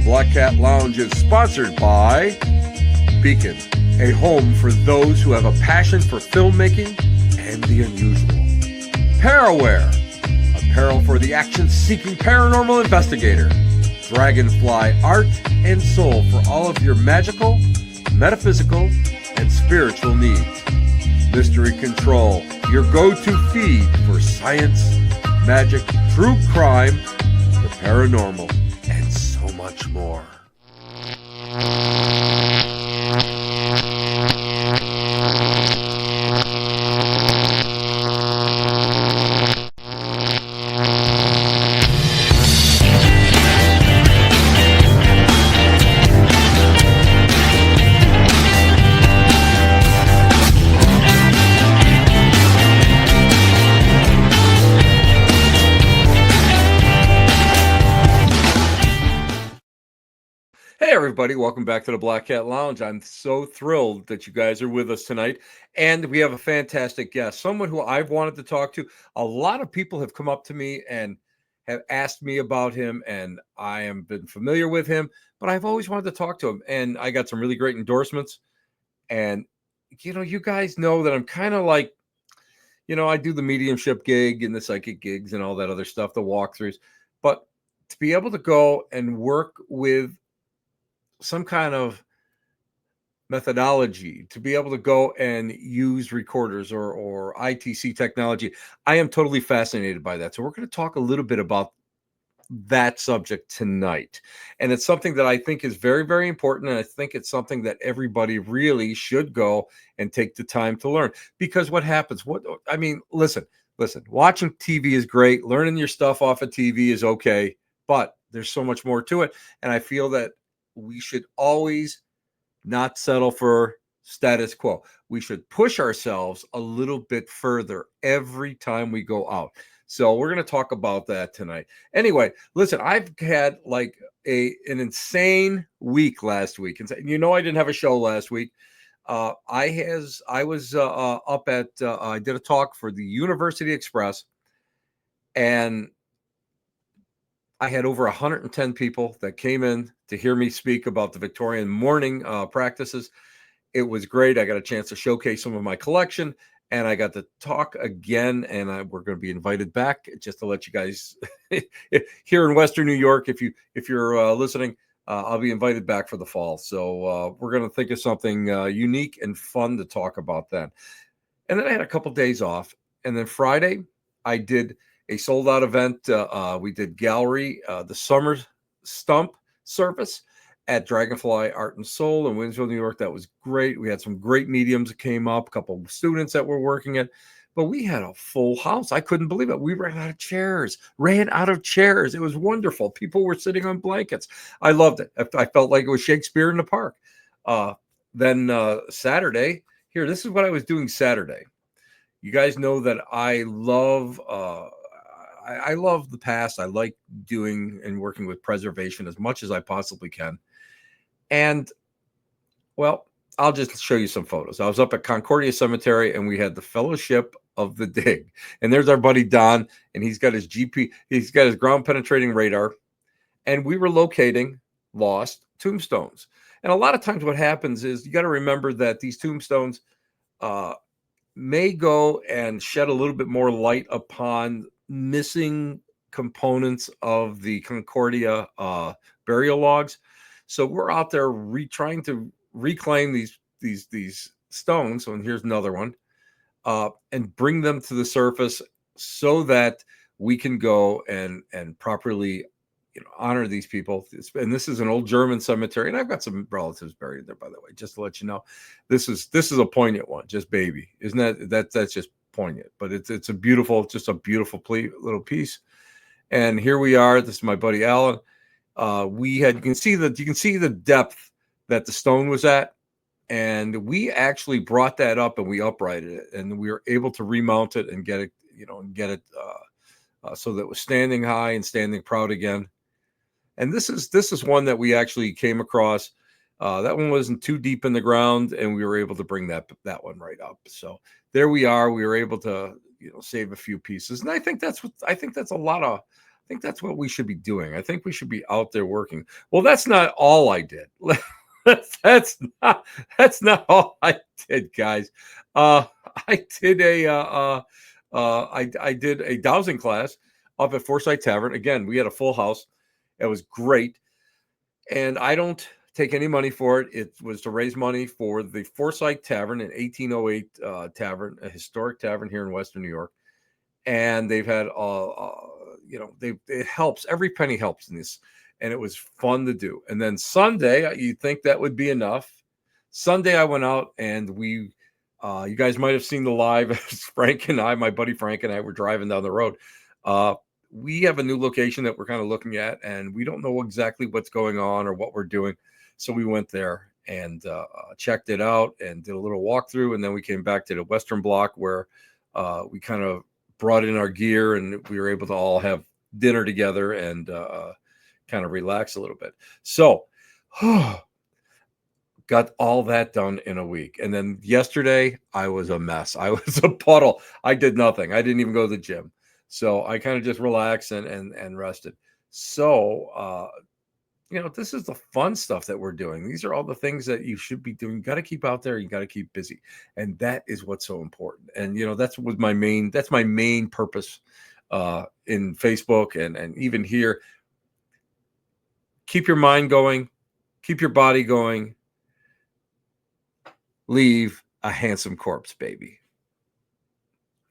Black Cat Lounge is sponsored by Beacon, a home for those who have a passion for filmmaking and the unusual. Paraware, apparel for the action-seeking paranormal investigator. Dragonfly Art and Soul for all of your magical, metaphysical, and spiritual needs. Mystery Control, your go-to feed for science, magic, true crime, the paranormal, and so much more. Hey everybody, welcome back to the Black Cat Lounge. I'm so thrilled that you guys are with us tonight. And we have a fantastic guest, someone who I've wanted to talk to. A lot of people have come up to me and have asked me about him, and I have been familiar with him, but I've always wanted to talk to him. And I got some really great endorsements. And, you guys know that I'm kind of like, I do the mediumship gig and the psychic gigs and all that other stuff, the walkthroughs. But to be able to go and work with some kind of methodology, to be able to go and use recorders or ITC technology, I am totally fascinated by that. So we're going to talk a little bit about that subject tonight. And it's something that I think is very, very important. And I think it's something that everybody really should go and take the time to learn. Because what happens, listen, watching TV is great. Learning your stuff off of TV is okay, but there's so much more to it. And I feel that we should always not settle for status quo. We should push ourselves a little bit further every time we go out. So we're going to talk about that tonight. Anyway, listen, I've had like an insane week last week. And I didn't have a show last week. I was up at, I did a talk for the University Express, and I had over 110 people that came in to hear me speak about the Victorian morning practices. It was great. I got a chance to showcase some of my collection, and I got to talk again, and we're going to be invited back. Just to let you guys here in Western New York, if you're listening, I'll be invited back for the fall. So we're going to think of something unique and fun to talk about then. And then I had a couple days off, and then Friday I did a sold out event. We did gallery, the summer stump service at Dragonfly Art and Soul in Winsville, New York. That was great. We had some great mediums that came up, a couple of students that were working it, but we had a full house. I couldn't believe it. We ran out of chairs. It was wonderful. People were sitting on blankets. I loved it. I felt like it was Shakespeare in the park. Then Saturday, this is what I was doing Saturday. You guys know that I love the past. I like doing and working with preservation as much as I possibly can. And, well, I'll just show you some photos. I was up at Concordia Cemetery, and we had the Fellowship of the Dig. And there's our buddy Don, and he's got his ground penetrating radar. And we were locating lost tombstones. And a lot of times what happens is you got to remember that these tombstones may go and shed a little bit more light upon missing components of the Concordia burial logs. So we're out there trying to reclaim these stones. And here's another one, and bring them to the surface so that we can go and properly honor these people. And this is an old German cemetery, and I've got some relatives buried there, by the way, just to let you know. This is a poignant one, just baby, isn't that's just poignant, but it's a beautiful little piece. And here we are. This is my buddy Alan. You can see the depth that the stone was at, and we actually brought that up and we uprighted it, and we were able to remount it and get it so that it was standing high and standing proud again. And this is one that we actually came across. That one wasn't too deep in the ground, and we were able to bring that one right up. So there we are. We were able to save a few pieces, and I think that's a lot of I think that's what we should be doing. I think we should be out there working. Well, that's not all I did. that's not that's not all I did, guys. Uh, I did I did a dowsing class up at Forsyth Tavern. Again, we had a full house. It was great, and I don't take any money for it. It was to raise money for the Forsyth Tavern, an 1808 tavern, a historic tavern here in Western New York. And they've had it helps, every penny helps in this, and it was fun to do. And then Sunday, you'd think that would be enough. Sunday I went out, and we you guys might have seen the live as Frank and I, my buddy Frank and I, were driving down the road. We have a new location that we're kind of looking at, and we don't know exactly what's going on or what we're doing, so we went there and checked it out and did a little walkthrough, and then we came back to the Western Block, where we kind of brought in our gear, and we were able to all have dinner together and kind of relax a little bit. So got all that done in a week. And then yesterday I was a mess. I was a puddle. I did nothing. I didn't even go to the gym. So I kind of just relaxed and rested. So this is the fun stuff that we're doing. These are all the things that you should be doing. You got to keep out there. You got to keep busy. And that is what's so important. And, that's my main purpose in Facebook and even here. Keep your mind going. Keep your body going. Leave a handsome corpse, baby.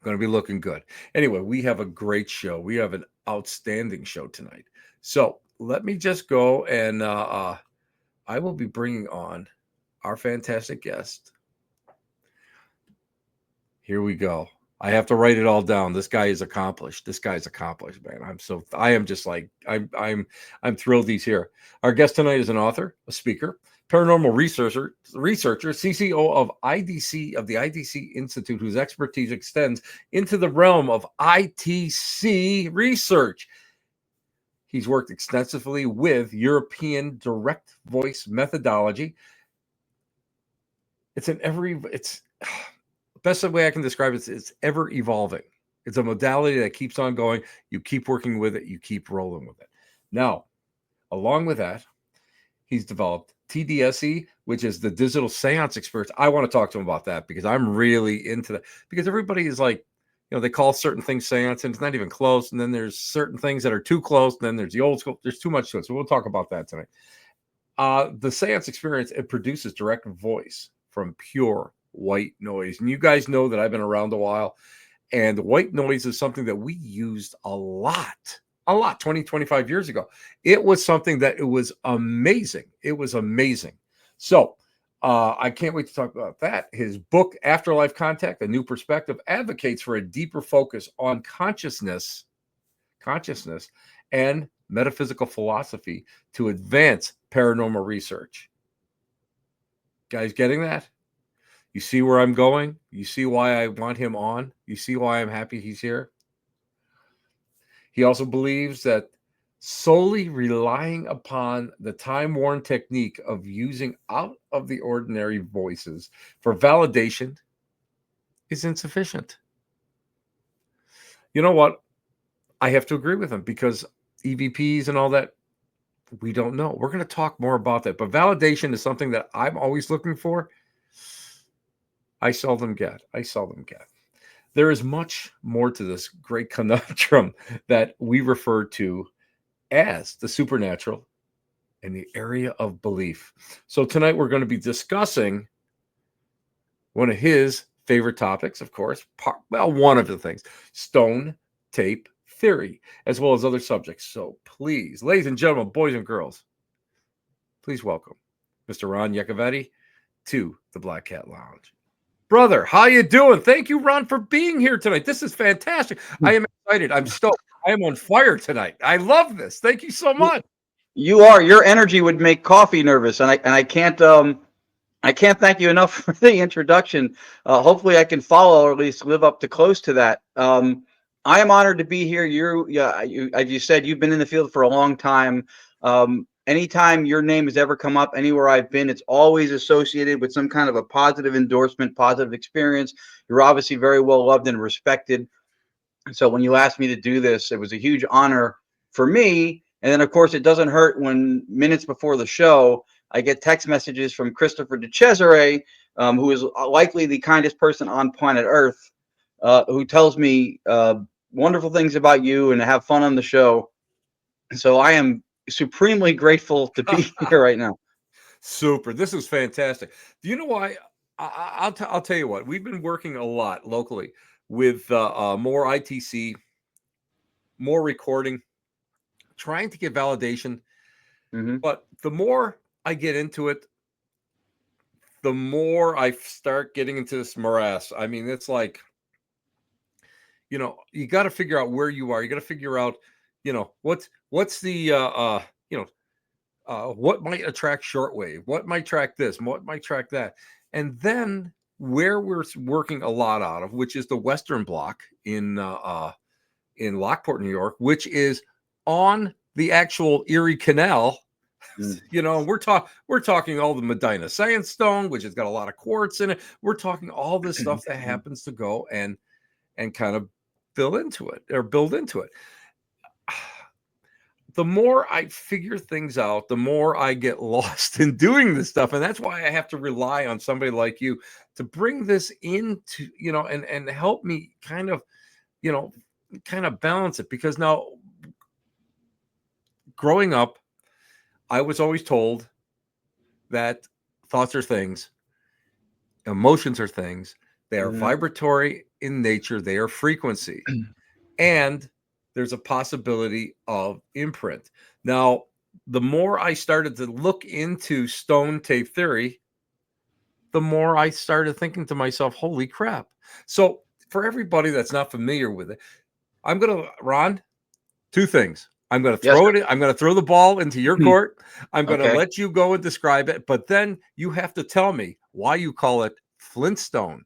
Going to be looking good. Anyway, we have a great show. We have an outstanding show tonight. So let me just go, and I will be bringing on our fantastic guest. Here we go. I have to write it all down. This guy is accomplished. This guy's accomplished, man. I'm thrilled he's here. Our guest tonight is an author, a speaker, paranormal researcher, CCO of the IDC Institute, whose expertise extends into the realm of ITC research. He's worked extensively with European direct voice methodology. Best way I can describe it, it's ever evolving. It's a modality that keeps on going. You keep working with it. You keep rolling with it. Now, along with that, he's developed TDSE, which is the digital seance experience. I want to talk to him about that because I'm really into that. Because everybody is like, they call certain things seance, and it's not even close. And then there's certain things that are too close. And then there's the old school. There's too much to it. So we'll talk about that tonight. The seance experience, it produces direct voice from pure white noise. And you guys know that I've been around a while. And white noise is something that we used a lot, 20, 25 years ago. It was something that it was amazing. It was amazing. So I can't wait to talk about that. His book, Afterlife Contact, A New Perspective, advocates for a deeper focus on consciousness, and metaphysical philosophy to advance paranormal research. Guys, getting that? You see where I'm going? You see why I want him on? You see why I'm happy he's here? He also believes that solely relying upon the time-worn technique of using out-of-the-ordinary voices for validation is insufficient. You know what? I have to agree with him because EVPs and all that, we don't know. We're going to talk more about that. But validation is something that I'm always looking for. I seldom get. There is much more to this great conundrum that we refer to as the supernatural and the area of belief. So tonight we're going to be discussing one of his favorite topics, of course, one of the things, stone tape theory, as well as other subjects. So please, ladies and gentlemen, boys and girls, please welcome Mr. Ron Yacovetti to the Black Cat Lounge. Brother, how you doing? Thank you, Ron, for being here tonight. This is fantastic. I am excited. I'm stoked. I am on fire tonight. I love this. Thank you so much. You are. Your energy would make coffee nervous, and I can't thank you enough for the introduction. Hopefully, I can follow or at least live up to close to that. I am honored to be here. As you said, you've been in the field for a long time. Anytime your name has ever come up anywhere I've been, it's always associated with some kind of a positive endorsement, positive experience. You're obviously very well loved and respected. And so when you asked me to do this, it was a huge honor for me. And then, of course, it doesn't hurt when minutes before the show, I get text messages from Christopher de Cesare, who is likely the kindest person on planet Earth, who tells me wonderful things about you and to have fun on the show. So I am supremely grateful to be here right now. Super. This is fantastic. Do you know why? I'll tell you what. We've been working a lot locally with more ITC, more recording, trying to get validation. Hmm. But the more I get into it, the more I start getting into this morass. I mean, it's like, you got to figure out where you are. You got to figure out, what's the what might attract shortwave, what might track this, what might track that, and then where we're working a lot out of, which is the Western Block in Lockport, New York, which is on the actual Erie Canal. Mm. We're talking all the Medina sandstone, which has got a lot of quartz in it. We're talking all this stuff that happens to go and kind of build into it. The more I figure things out, the more I get lost in doing this stuff. And that's why I have to rely on somebody like you to bring this into, and help me you know, kind of balance it. Because now, growing up, I was always told that thoughts are things, emotions are things, they are Hmm. vibratory in nature, they are frequency. And there's a possibility of imprint. Now, the more I started to look into stone tape theory, the more I started thinking to myself, holy crap. So, for everybody that's not familiar with it, Ron, two things. Yes, sir. I'm going to throw the ball into your court. I'm going to Okay. let you go and describe it, but then you have to tell me why you call it Flintstone.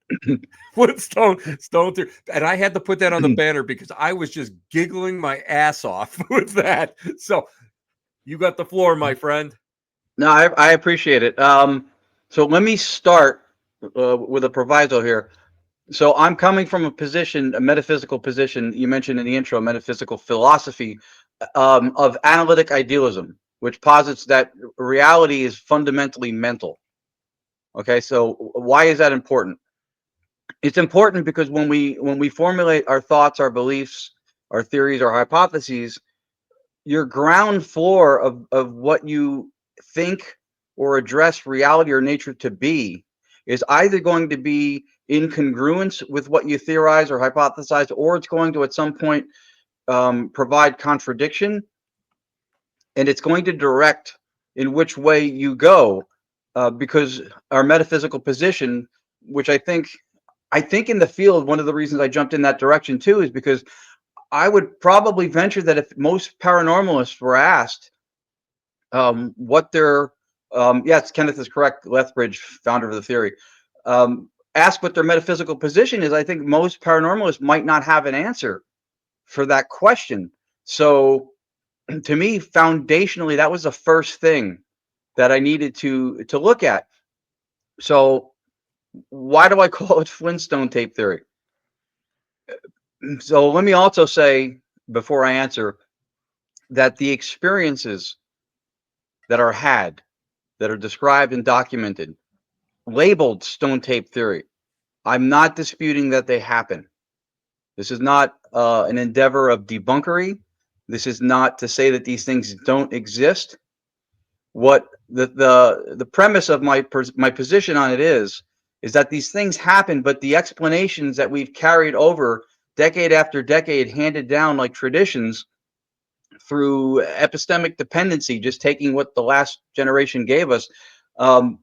Flintstone stone through, and I had to put that on the banner because I was just giggling my ass off with that. So you got the floor, my friend. No, I appreciate it. So let me start with a proviso here. So I'm coming from a position, a metaphysical position. You mentioned in the intro, metaphysical philosophy of analytic idealism, which posits that reality is fundamentally mental. Okay, so why is that important? It's important because when we formulate our thoughts, our beliefs, our theories, our hypotheses, your ground floor of what you think or address reality or nature to be is either going to be in congruence with what you theorize or hypothesize, or it's going to at some point provide contradiction, and it's going to direct in which way you go, because our metaphysical position, which I think in the field, one of the reasons I jumped in that direction too is because I would probably venture that if most paranormalists were asked what their yes, Kenneth is correct, Lethbridge, founder of the theory, ask what their metaphysical position is, I think most paranormalists might not have an answer for that question. So to me, foundationally, that was the first thing that I needed to look at. So why do I call it Flintstone tape theory? So let me also say before I answer that the experiences that are had, that are described and documented, labeled stone tape theory, I'm not disputing that they happen. This is not an endeavor of debunkery. This is not to say that these things don't exist. What the premise of my position on it is that these things happen, but the explanations that we've carried over decade after decade, handed down like traditions through epistemic dependency, just taking what the last generation gave us, um,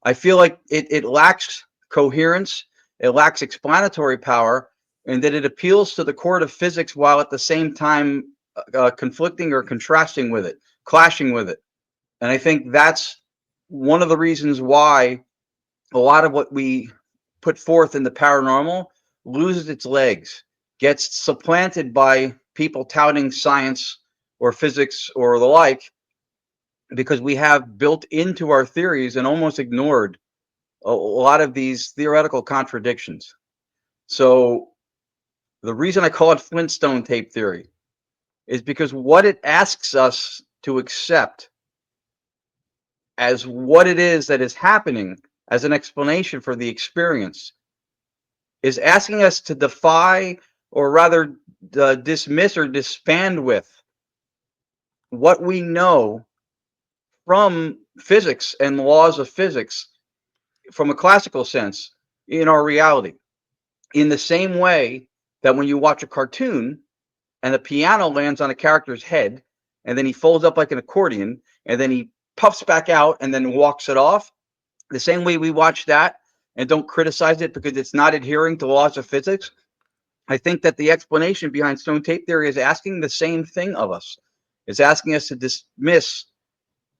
I feel like it lacks coherence, it lacks explanatory power, and that it appeals to the court of physics while at the same time conflicting or contrasting with it, clashing with it. And I think that's one of the reasons why a lot of what we put forth in the paranormal loses its legs, gets supplanted by people touting science or physics or the like, because we have built into our theories and almost ignored a lot of these theoretical contradictions. So the reason I call it Flintstone tape theory is because what it asks us to accept as what it is that is happening as an explanation for the experience is asking us to defy, or rather dismiss or disband with what we know from physics and laws of physics from a classical sense in our reality. In the same way that when you watch a cartoon and the piano lands on a character's head and then he folds up like an accordion and then he puffs back out and then walks it off, the same way we watch that and don't criticize it because it's not adhering to laws of physics, I think that the explanation behind stone tape theory is asking the same thing of us. It's asking us to dismiss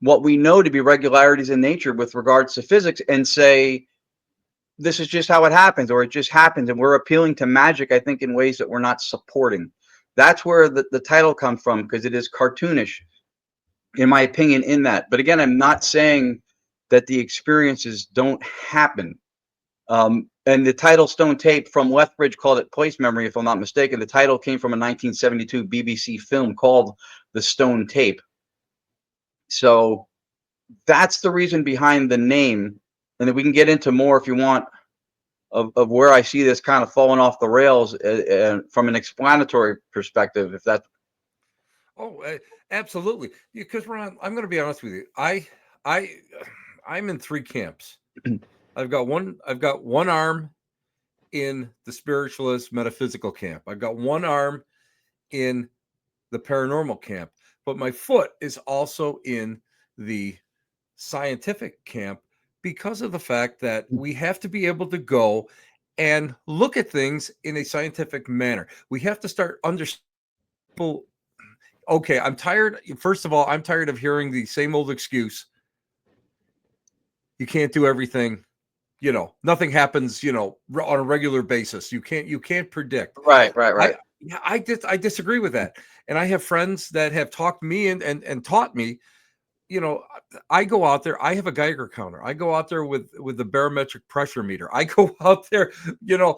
what we know to be regularities in nature with regards to physics and say, this is just how it happens, or it just happens. And we're appealing to magic, I think, in ways that we're not supporting. That's where the title comes from, because it is cartoonish, in my opinion, in that. But again, I'm not saying that the experiences don't happen. And the title Stone Tape from Lethbridge called it Place Memory, if I'm not mistaken. The title came from a 1972 BBC film called The Stone Tape. So that's the reason behind the name. And then we can get into more if you want of where I see this kind of falling off the rails from an explanatory perspective, if that. Oh, absolutely. Because Ron, I'm going to be honest with you. I, I'm in three camps. I've got one arm in the spiritualist metaphysical camp. I've got one arm in the paranormal camp, but my foot is also in the scientific camp because of the fact that we have to be able to go and look at things in a scientific manner. We have to start understanding people. Okay, I'm tired. First of all, I'm tired of hearing the same old excuse. You can't do everything. Nothing happens, on a regular basis. You can't predict. Right. I yeah, I disagree with that. And I have friends that have talked me and taught me, you know, I go out there, I have a Geiger counter. I go out there with the barometric pressure meter. I go out there, Yeah.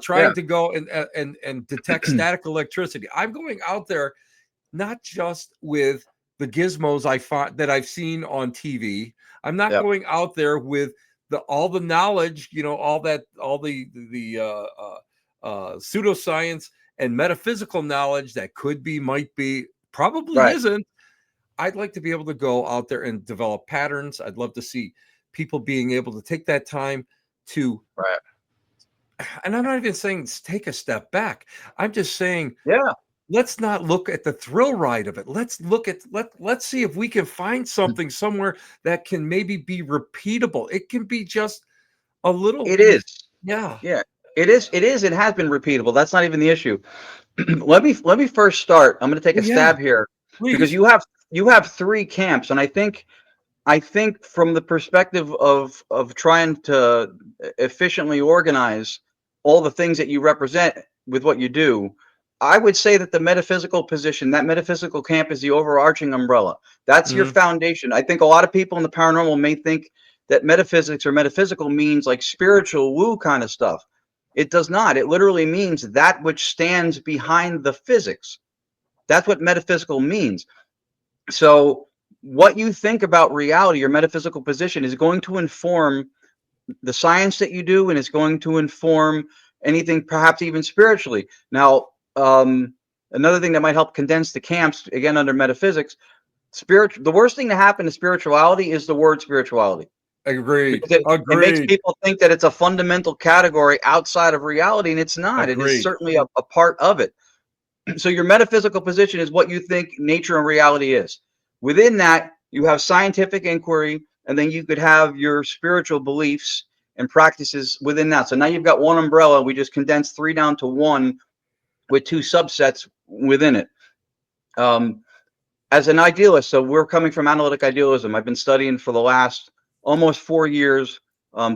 trying to go and detect static electricity. I'm going out there not just with the gizmos I find that I've seen on TV. I'm not Yep. going out there with all the knowledge, all the pseudoscience and metaphysical knowledge that could be, might be, probably Right. isn't. I'd like to be able to go out there and develop patterns. I'd love to see people being able to take that time to, Right. and I'm not even saying take a step back. I'm just saying Yeah. let's not look at the thrill ride of it. Let's see if we can find something somewhere that can maybe be repeatable. It can be just a little, It is. yeah. Yeah. It is. It is. It has been repeatable. That's not even the issue. Let me first start. I'm going to take Oh a yeah, stab here because please. you have three camps, and I think from the perspective of trying to efficiently organize all the things that you represent with what you do, I would say that the metaphysical position, that metaphysical camp, is the overarching umbrella. That's your Hmm. foundation. I think a lot of people in the paranormal may think that metaphysics or metaphysical means like spiritual woo kind of stuff. It does not. It literally means that which stands behind the physics. That's what metaphysical means. So, what you think about reality, your metaphysical position, is going to inform the science that you do, and it's going to inform anything, perhaps even spiritually. Now, another thing that might help condense the camps, again, under metaphysics, the worst thing to happen to spirituality is the word spirituality, Agreed. because it makes Agreed. people think that it's a fundamental category outside of reality, and it's not. It is Agreed. certainly a part of it. So your metaphysical position is what you think nature and reality is. Within that, you have scientific inquiry, and then you could have your spiritual beliefs and practices within that. So now you've got one umbrella. We just condensed three down to one with two subsets within it. Um, as an idealist, so we're coming from analytic idealism. I've been studying for the last almost 4 years,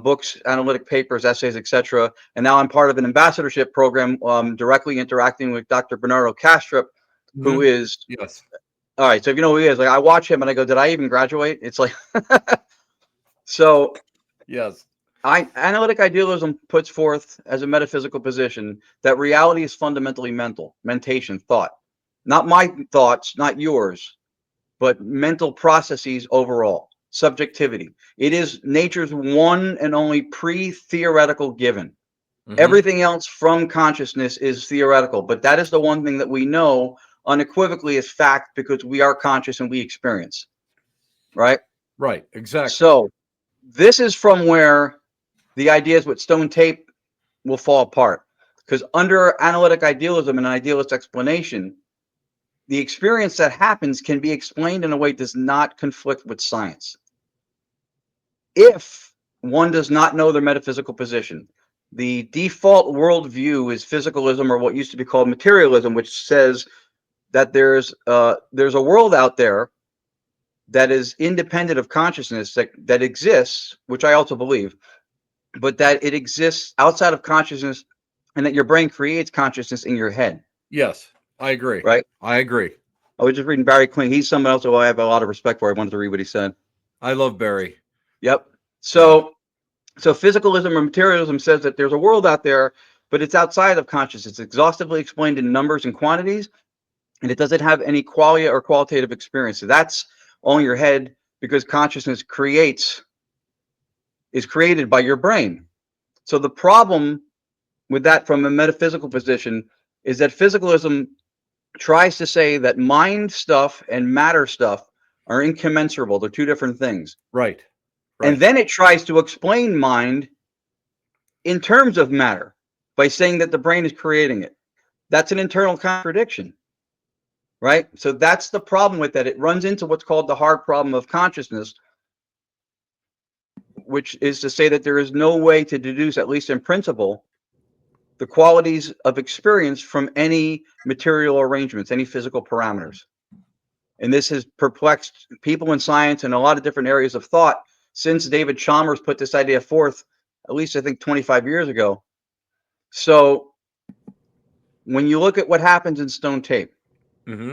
books, analytic papers, essays, etc. And now I'm part of an ambassadorship program, directly interacting with Dr. Bernardo Kastrup, who Hmm. is, Yes. all right. So if you know who he is, like I watch him and I go, did I even graduate? It's like, so Yes. analytic idealism puts forth as a metaphysical position that reality is fundamentally mental, mentation, thought. Not my thoughts, not yours, but mental processes overall, subjectivity. It is nature's one and only pre-theoretical given. Hmm. Everything else from consciousness is theoretical, but that is the one thing that we know unequivocally is fact because we are conscious and we experience, right? Right. Exactly. So this is from where the ideas with stone tape will fall apart. Because under analytic idealism and idealist explanation, the experience that happens can be explained in a way that does not conflict with science. If one does not know their metaphysical position, the default worldview is physicalism, or what used to be called materialism, which says that there's a world out there that is independent of consciousness that exists, which I also believe, but that it exists outside of consciousness, and that your brain creates consciousness in your head, Yes, I agree. right? I agree. I was just reading Barry Quinn. He's someone else who I have a lot of respect for. I wanted to read what he said. I love Barry. Yep. Yeah. So physicalism or materialism says that there's a world out there, but it's outside of consciousness. It's exhaustively explained in numbers and quantities, and it doesn't have any qualia or qualitative experience. So that's all in your head because consciousness is created by your brain. So the problem with that from a metaphysical position is that physicalism tries to say that mind stuff and matter stuff are incommensurable. They're two different things. Right. And Right. then it tries to explain mind in terms of matter by saying that the brain is creating it. That's an internal contradiction, right? So that's the problem with that. It runs into what's called the hard problem of consciousness, which is to say that there is no way to deduce, at least in principle, the qualities of experience from any material arrangements, any physical parameters. And this has perplexed people in science and a lot of different areas of thought since David Chalmers put this idea forth, at least I think 25 years ago. So when you look at what happens in stone tape, Hmm.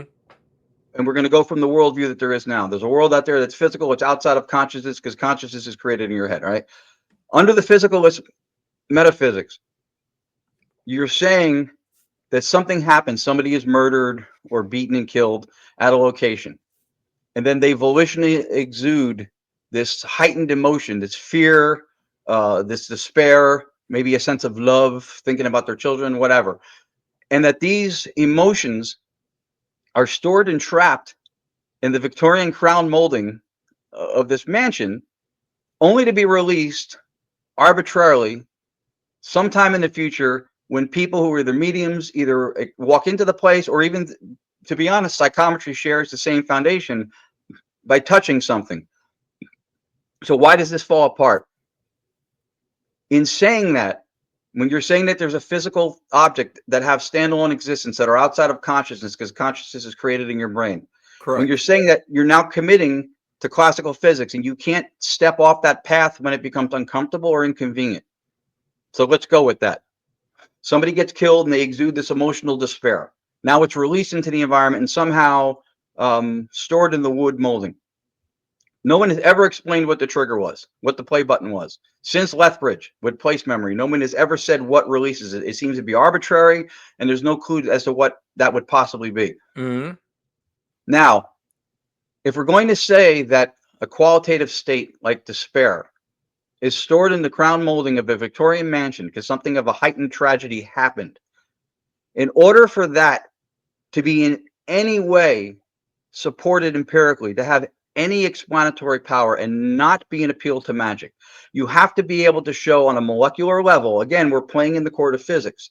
and we're going to go from the worldview that there is now, there's a world out there that's physical, it's outside of consciousness because consciousness is created in your head, right? Under the physicalist metaphysics, you're saying that something happens, somebody is murdered or beaten and killed at a location, and then they volitionally exude this heightened emotion, this fear, this despair, maybe a sense of love, thinking about their children, whatever, and that these emotions are stored and trapped in the Victorian crown molding of this mansion, only to be released arbitrarily sometime in the future when people who are the mediums either walk into the place or even, to be honest, psychometry shares the same foundation by touching something. So why does this fall apart? In saying that, when you're saying that there's a physical object that have standalone existence that are outside of consciousness because consciousness is created in your brain, when you're Correct. saying that, you're now committing to classical physics and you can't step off that path when it becomes uncomfortable or inconvenient. So let's go with that. Somebody gets killed and they exude this emotional despair. Now it's released into the environment and somehow stored in the wood molding. No one has ever explained what the trigger was, what the play button was. Since Lethbridge with place memory, no one has ever said what releases it. It seems to be arbitrary, and there's no clue as to what that would possibly be. Hmm. Now, if we're going to say that a qualitative state like despair is stored in the crown molding of a Victorian mansion because something of a heightened tragedy happened, in order for that to be in any way supported empirically, to have any explanatory power and not be an appeal to magic, you have to be able to show on a molecular level, again, we're playing in the court of physics,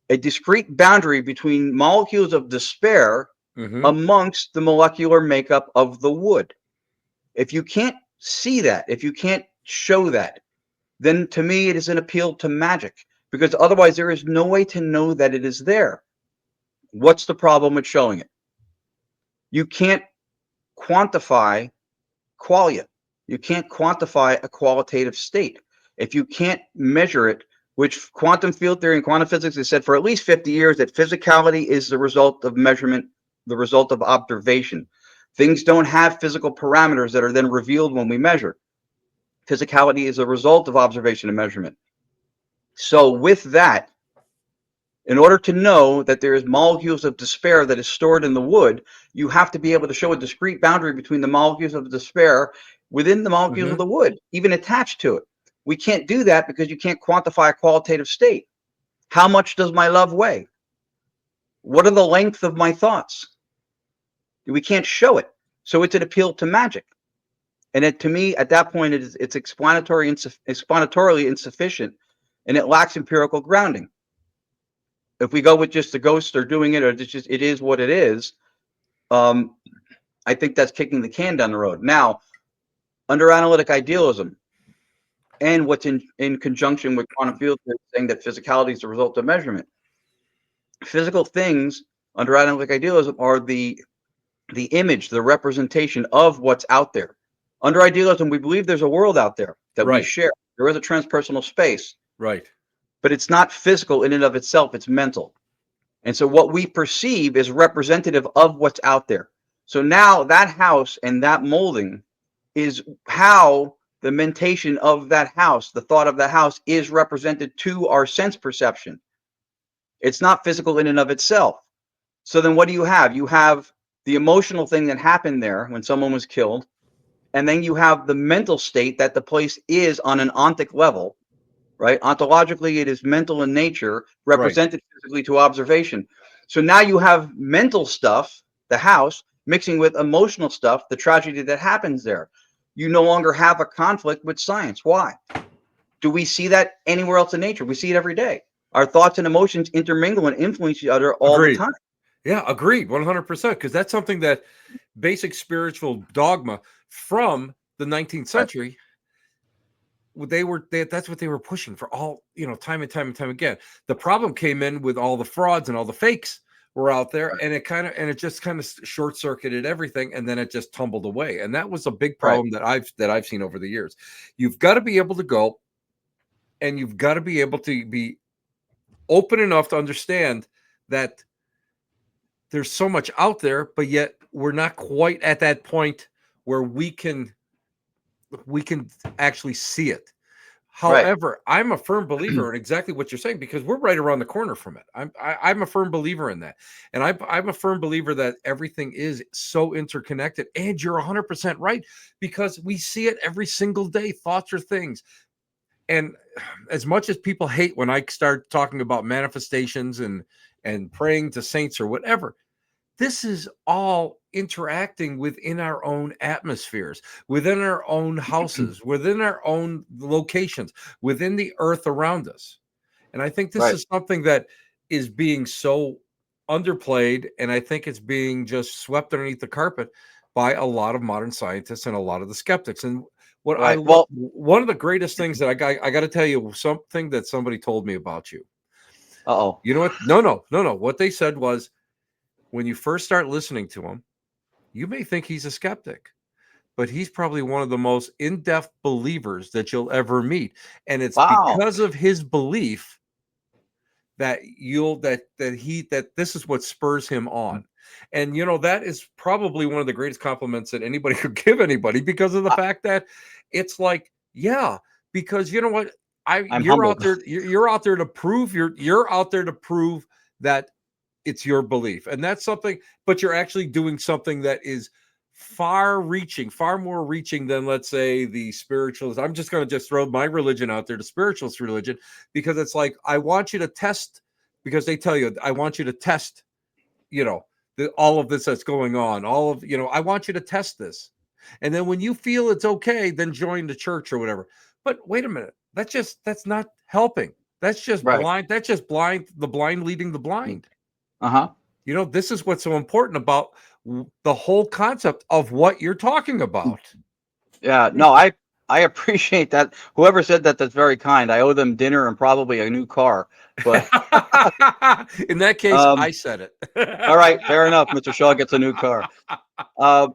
a discrete boundary between molecules of despair Hmm. amongst the molecular makeup of the wood. If you can't see that, if you can't show that, then to me it is an appeal to magic because otherwise there is no way to know that it is there. What's the problem with showing it? You can't quantify qualia. You can't quantify a qualitative state. If you can't measure it, which quantum field theory and quantum physics has said for at least 50 years that physicality is the result of measurement, the result of observation. Things don't have physical parameters that are then revealed when we measure. Physicality is a result of observation and measurement. So with that, In order to know that there is molecules of despair that is stored in the wood, you have to be able to show a discrete boundary between the molecules of despair within the molecules of Hmm. the wood, even attached to it. We can't do that because you can't quantify a qualitative state. How much does my love weigh? What are the length of my thoughts? We can't show it. So it's an appeal to magic. And to me, at that point, it's explanatorily insufficient, and it lacks empirical grounding. If we go with just the ghosts are doing it, or it is what it is, um, I think that's kicking the can down the road. Now, under analytic idealism, and what's in conjunction with quantum field theory, saying that physicality is the result of measurement. Physical things under analytic idealism are the image, the representation of what's out there. Under idealism, we believe there's a world out there that we Right. share. There is a transpersonal space, Right. but it's not physical in and of itself. It's mental. And so what we perceive is representative of what's out there. So now that house and that molding is how the mentation of that house, the thought of the house, is represented to our sense perception. It's not physical in and of itself. So then what do you have? You have the emotional thing that happened there when someone was killed. And then you have the mental state that the place is on an ontic level, right? Ontologically, it is mental in nature, Right. represented physically to observation. So now you have mental stuff, the house, mixing with emotional stuff, the tragedy that happens there. You no longer have a conflict with science. Why? Do we see that anywhere else in nature? We see it every day. Our thoughts and emotions intermingle and influence each other all the Agreed. time. Yeah, agreed, 100%. Because that's something that basic spiritual dogma from the 19th Right. century, that's what they were pushing for all, time and time and time again. The problem came in with all the frauds and all the fakes were out there, and it just kind of short circuited everything, and then it just tumbled away. And that was a big Right. problem that I've seen over the years. You've got to be able to go, and you've got to be able to be open enough to understand that there's so much out there, but yet we're not quite at that point where we can actually see it. Right. However, I'm a firm believer in exactly what you're saying, because we're right around the corner from it. I'm a firm believer in that, and I'm a firm believer that everything is so interconnected. And you're 100% right, because we see it every single day. Thoughts are things, and as much as people hate when I start talking about manifestations and praying to saints or whatever, this is all interacting within our own atmospheres, within our own houses, within our own locations, within the earth around us. And I think this Right. is something that is being so underplayed, and I think it's being just swept underneath the carpet by a lot of modern scientists and a lot of the skeptics. And what I Right. love, Well, one of the greatest things that I got to tell you, something that somebody told me about you. uh-oh. You know what? No, no, no, no. What they said was, when you first start listening to him, you may think he's a skeptic, but he's probably one of the most in-depth believers that you'll ever meet. And it's Wow. because of his belief that that this is what spurs him on. And that is probably one of the greatest compliments that anybody could give anybody, because of the I, fact that it's like, yeah, because you know what? I I'm you're out humbled. there, you're out there to prove you're out there to prove that it's your belief. And that's something, but you're actually doing something that is far more reaching than, let's say, the spiritualist. I'm just going to just throw my religion out there, the spiritualist religion, because it's like, I want you to test, because they tell you, I want you to test, all of this that's going on, I want you to test this. And then when you feel it's okay, then join the church or whatever. But wait a minute, that's not helping. That's just Right. blind. That's just blind, the blind leading the blind. Uh-huh. This is what's so important about the whole concept of what you're talking about. Yeah, no, I appreciate that. Whoever said that, that's very kind. I owe them dinner and probably a new car. But In that case, um, I said it. all right, fair enough. Mr. Shaw gets a new car. Uh,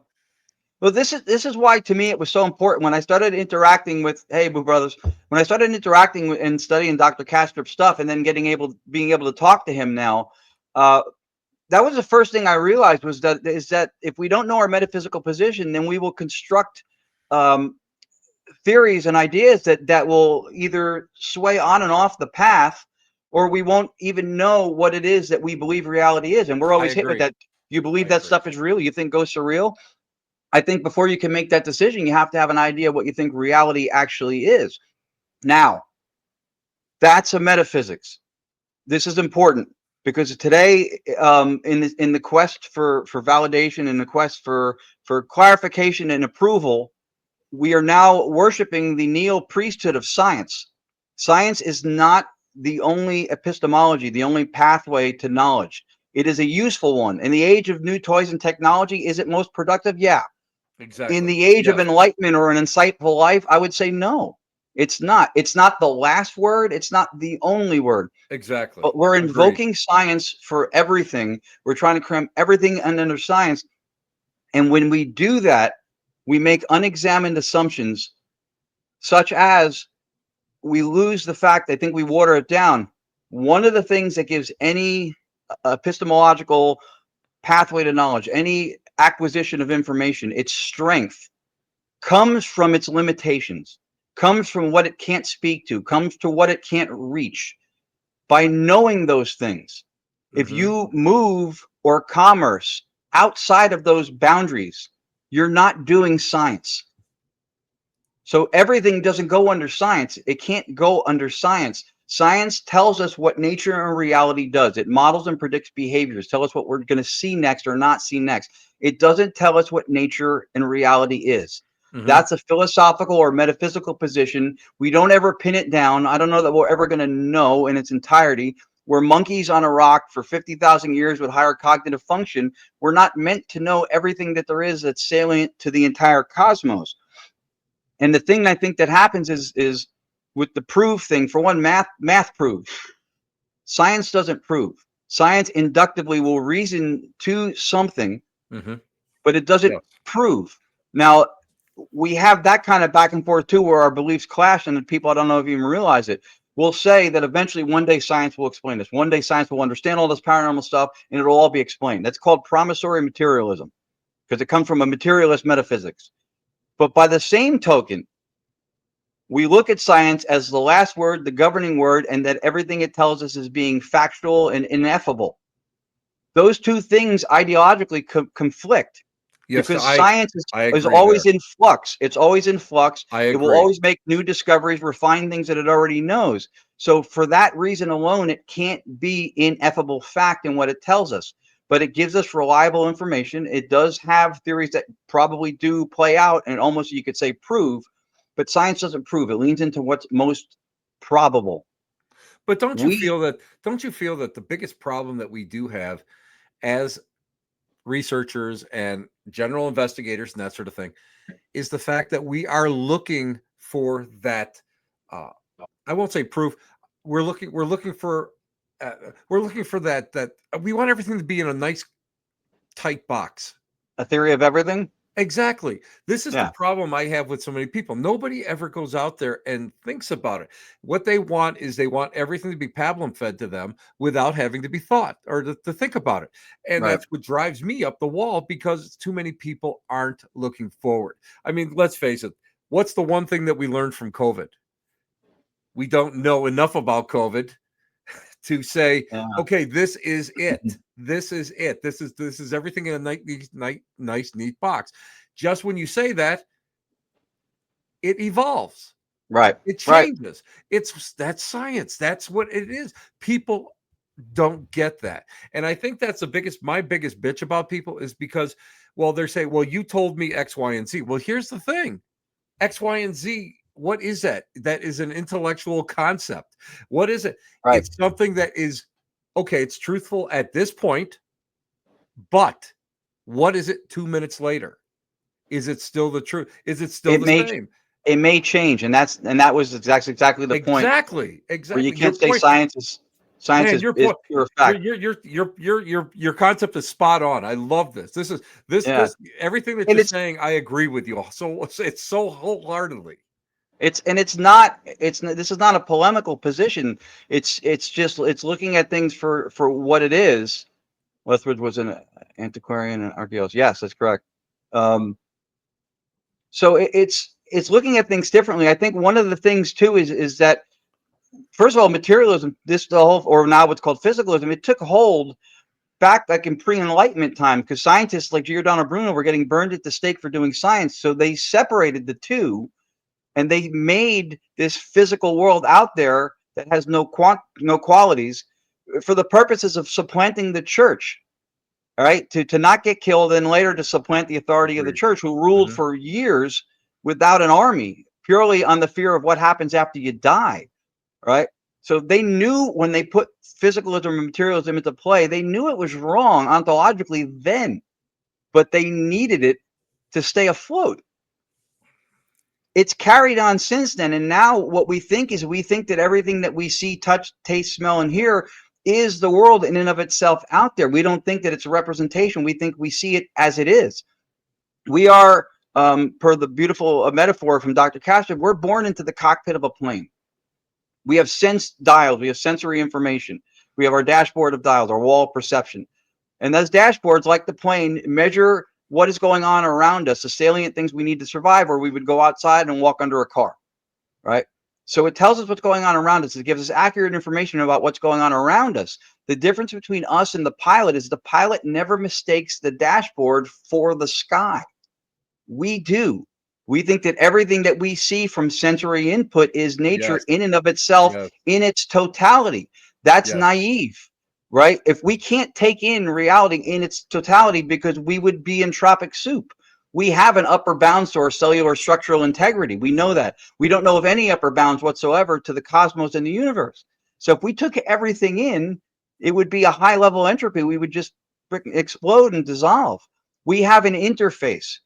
well, this is why to me it was so important when I started interacting with Hey Boo Brothers. When I started interacting with, and studying Dr. Kastrup's stuff, and then being able to talk to him now. Uh, that was the first thing I realized was that if we don't know our metaphysical position, then we will construct um, theories and ideas that will either sway on and off the path, or we won't even know what it is that we believe reality is. And we're I always hit with agree. that. You I believe that agree. stuff is real? You think ghosts are real? I think before you can make that decision, you have to have an idea of what you think reality actually is. Now, that's a metaphysics. This is important because today, in the quest for validation, in the quest for clarification and approval, we are now worshiping the neo priesthood of science. Science is not the only epistemology, the only pathway to knowledge. It is a useful one. In the age of new toys and technology, is it most productive? Yeah. In Exactly. the age of Yes. enlightenment or an insightful life, I would say no. It's not. It's not the last word. It's not the only word. Exactly. But we're Agreed. invoking science for everything. We're trying to cram everything under science. And when we do that, we make unexamined assumptions, such as we lose the fact, I think we water it down. One of the things that gives any epistemological pathway to knowledge, any acquisition of information, its strength comes from its limitations, comes from what it can't speak to, comes to what it can't reach. By knowing those things, if Hmm. you move or commerce outside of those boundaries, you're not doing science. So everything doesn't go under science. It can't go under science. Science tells us what nature and reality does. It models and predicts behaviors, tell us what we're going to see next or not see next. It doesn't tell us what nature and reality is. Hmm. That's a philosophical or metaphysical position. We don't ever pin it down. I don't know that we're ever going to know in its entirety. We're monkeys on a rock for 50,000 years with higher cognitive function. We're not meant to know everything that there is that's salient to the entire cosmos. And the thing I think that happens is with the prove thing. For one, math proves. Science doesn't prove. Science inductively will reason to something, Hmm. but it doesn't Yes. prove. Now, we have that kind of back and forth too, where our beliefs clash, and people, I don't know if you even realize it, will say that eventually one day science will explain this. One day science will understand all this paranormal stuff, and it'll all be explained. That's called promissory materialism because it comes from a materialist metaphysics. But by the same token, we look at science as the last word, the governing word, and that everything it tells us is being factual and ineffable. Those two things ideologically conflict Yes. because science I is agree always there. in flux. It's always in flux. I It will agree. always make new discoveries, refine things that it already knows. So, for that reason alone, it can't be ineffable fact in what it tells us. But it gives us reliable information. It does have theories that probably do play out and almost, you could say, prove. But science doesn't prove. It leans into what's most probable. But We don't you feel that the biggest problem that we do have as researchers and general investigators and that sort of thing is the fact that we are looking for that uh, I won't say proof. We're looking for we're looking for that we want everything to be in a nice tight box. a theory of everything. Exactly. This is the Yeah, problem I have with so many people. Nobody ever goes out there and thinks about it. What they want is they want everything to be pablum fed to them without having to be thought or to think about it. And right. that's what drives me up the wall because too many people aren't looking forward. I mean, let's face it. What's the one thing that we learned from COVID? We don't know enough about COVID to say, Yeah, okay, this is it. This is it. This is everything in a nice, neat box. Just when you say that, it evolves. right, It right. changes. That's science. That's what it is. People don't get that. And I think that's my biggest bitch about people is because, well, they're saying, well, you told me X, Y, and Z. Well, here's the thing. X, Y, and Z, what is that? That is an intellectual concept. What is it? Right. It's something that is okay, it's truthful at this point, but what is it 2 minutes later? Is it still the truth? Is it still It the may same? it may change, and that was exactly the point Exactly. where you Exactly. Your can't say point, science man, your is point, pure fact. your concept is spot on. I love this. Yeah, This everything that and you're saying, I agree with you. So it's so wholeheartedly. it's not this is not a polemical position. It's just it's looking at things for what it is. Lethbridge was an antiquarian and archaeologist. Yes, that's correct. Um, so it's looking at things differently. I think one of the things too is that first of all, materialism, this the whole, or now what's called physicalism, it took hold back like in pre-enlightenment time, because scientists like Giordano Bruno were getting burned at the stake for doing science. So they separated the two, and they made this physical world out there that has no qualities, for the purposes of supplanting the church. All right, to not get killed, and later to supplant the authority of the Agreed. church, who ruled Hmm. for years without an army, purely on the fear of what happens after you die. Right. So they knew when they put physicalism and materialism into play, they knew it was wrong ontologically then, but they needed it to stay afloat. It's carried on since then. And now what we think is, we think that everything that we see, touch, taste, smell, and hear is the world in and of itself out there. We don't think that it's a representation. We think we see it as it is. We are, per the beautiful metaphor from Dr. Castro, we're born into the cockpit of a plane. We have sense dials, we have sensory information. We have our dashboard of dials, our wall of perception. And those dashboards, like the plane, measure what is going on around us, the salient things we need to survive, or we would go outside and walk under a car, right? So it tells us what's going on around us. It gives us accurate information about what's going on around us. The difference between us and the pilot is the pilot never mistakes the dashboard for the sky. We do. We think that everything that we see from sensory input is nature Yes. in and of itself, Yes. in its totality. That's Yes. naive, right? If we can't take in reality in its totality, because we would be in tropic soup. We have an upper bounds to our cellular structural integrity. We know that. We don't know of any upper bounds whatsoever to the cosmos and the universe. So if we took everything in, it would be a high level entropy. We would just explode and dissolve. We have an interface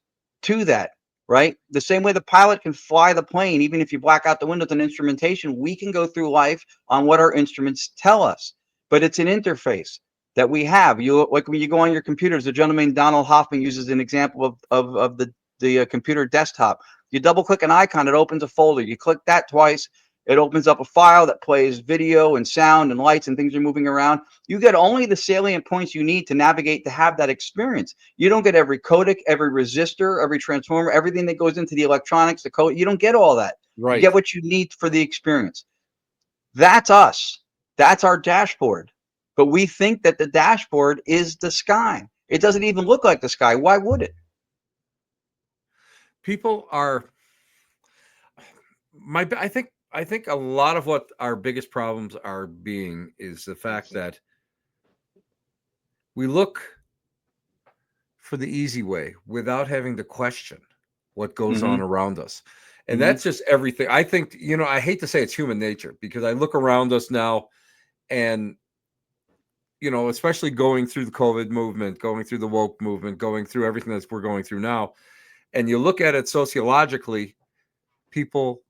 to that, right? The same way the pilot can fly the plane, even if you black out the windows and instrumentation, we can go through life on what our instruments tell us. But it's an interface that we have. You, like when you go on your computers, the gentleman Donald Hoffman uses an example of the computer desktop. You double click an icon, it opens a folder. You click that twice, it opens up a file that plays video and sound and lights and things are moving around. You get only the salient points you need to navigate to have that experience. You don't get every codec, every resistor, every transformer, everything that goes into the electronics, the code. You don't get all that. You Right. get what you need for the experience. That's us. That's our dashboard. But we think that the dashboard is the sky. It doesn't even look like the sky. Why would it? People are my. I think a lot of what our biggest problems are being is the fact that we look for the easy way without having to question what goes on Mm-hmm. around us. And Mm-hmm. that's just everything. I think, I hate to say it's human nature, because I look around us now, and, especially going through the COVID movement, going through the woke movement, going through everything that we're going through now, and you look at it sociologically, people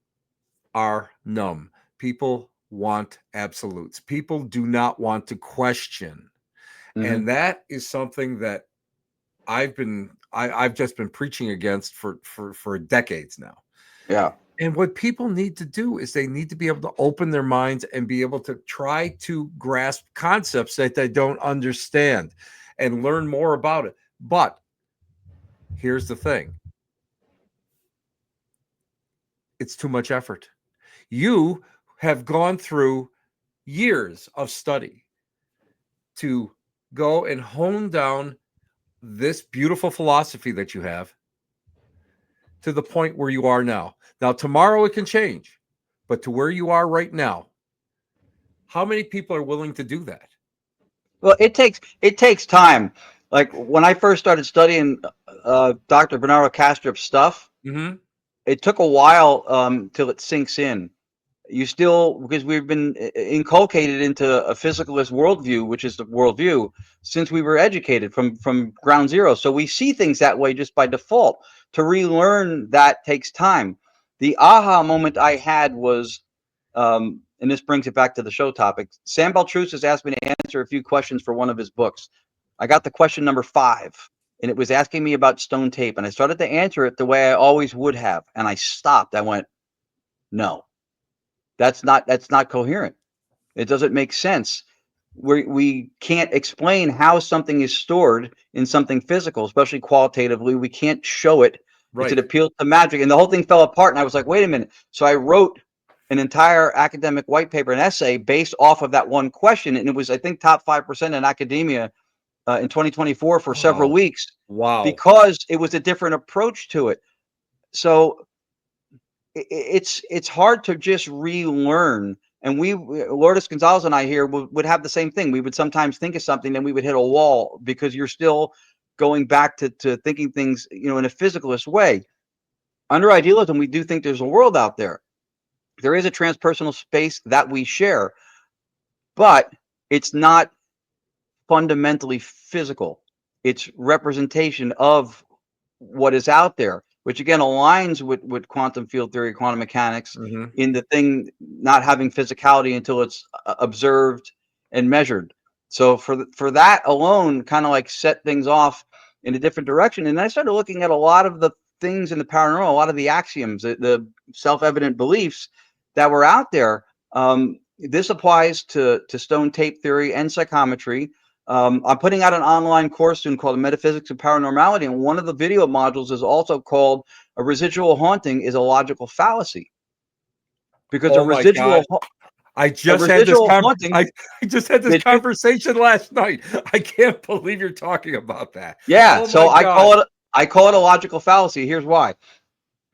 are numb. People want absolutes. People do not want to question. Mm-hmm. And that is something that I've just been preaching against for decades now. Yeah. And what people need to do is they need to be able to open their minds and be able to try to grasp concepts that they don't understand and learn more about it. But here's the thing. It's too much effort. You have gone through years of study to go and hone down this beautiful philosophy that you have to the point where you are now. Now, tomorrow it can change, but to where you are right now, how many people are willing to do that? Well, it takes time. Like when I first started studying Dr. Bernardo Kastrup's stuff, Mm-hmm. it took a while till it sinks in. You still, because we've been inculcated into a physicalist worldview, which is the worldview, since we were educated from ground zero. So we see things that way just by default. To relearn that takes time. The aha moment I had was, and this brings it back to the show topic. Sam Beltrus has asked me to answer a few questions for one of his books. I got the question number 5, and it was asking me about stone tape, and I started to answer it the way I always would have, and I stopped. I went, no, that's not coherent. It doesn't make sense. We can't explain how something is stored in something physical, especially qualitatively. We can't show it. It's an Right. appeal to magic, and the whole thing fell apart. And I was like, wait a minute. So I wrote an entire academic white paper, an essay based off of that one question. And it was, I think, top 5% in academia in 2024 for several Oh, weeks wow. because it was a different approach to it. So it's hard to just relearn. And Lourdes Gonzalez and I here would have the same thing. We would sometimes think of something, and we would hit a wall because you're still going back to thinking things, in a physicalist way. Under idealism, we do think there's a world out there. There is a transpersonal space that we share, but it's not fundamentally physical. It's representation of what is out there, which again aligns with quantum field theory, quantum mechanics, Mhm. in the thing not having physicality until it's observed and measured. So for that alone, kind of like set things off in a different direction. And I started looking at a lot of the things in the paranormal, a lot of the axioms, the self-evident beliefs that were out there. This applies to stone tape theory and psychometry. I'm putting out an online course soon called Metaphysics of Paranormality, and one of the video modules is also called "A Residual Haunting is a Logical Fallacy," because Oh my God. I a just had this residual haunting, I just had this it just, conversation last night. I can't believe you're talking about that. yeah. Oh my So God. I call it a logical fallacy. Here's why.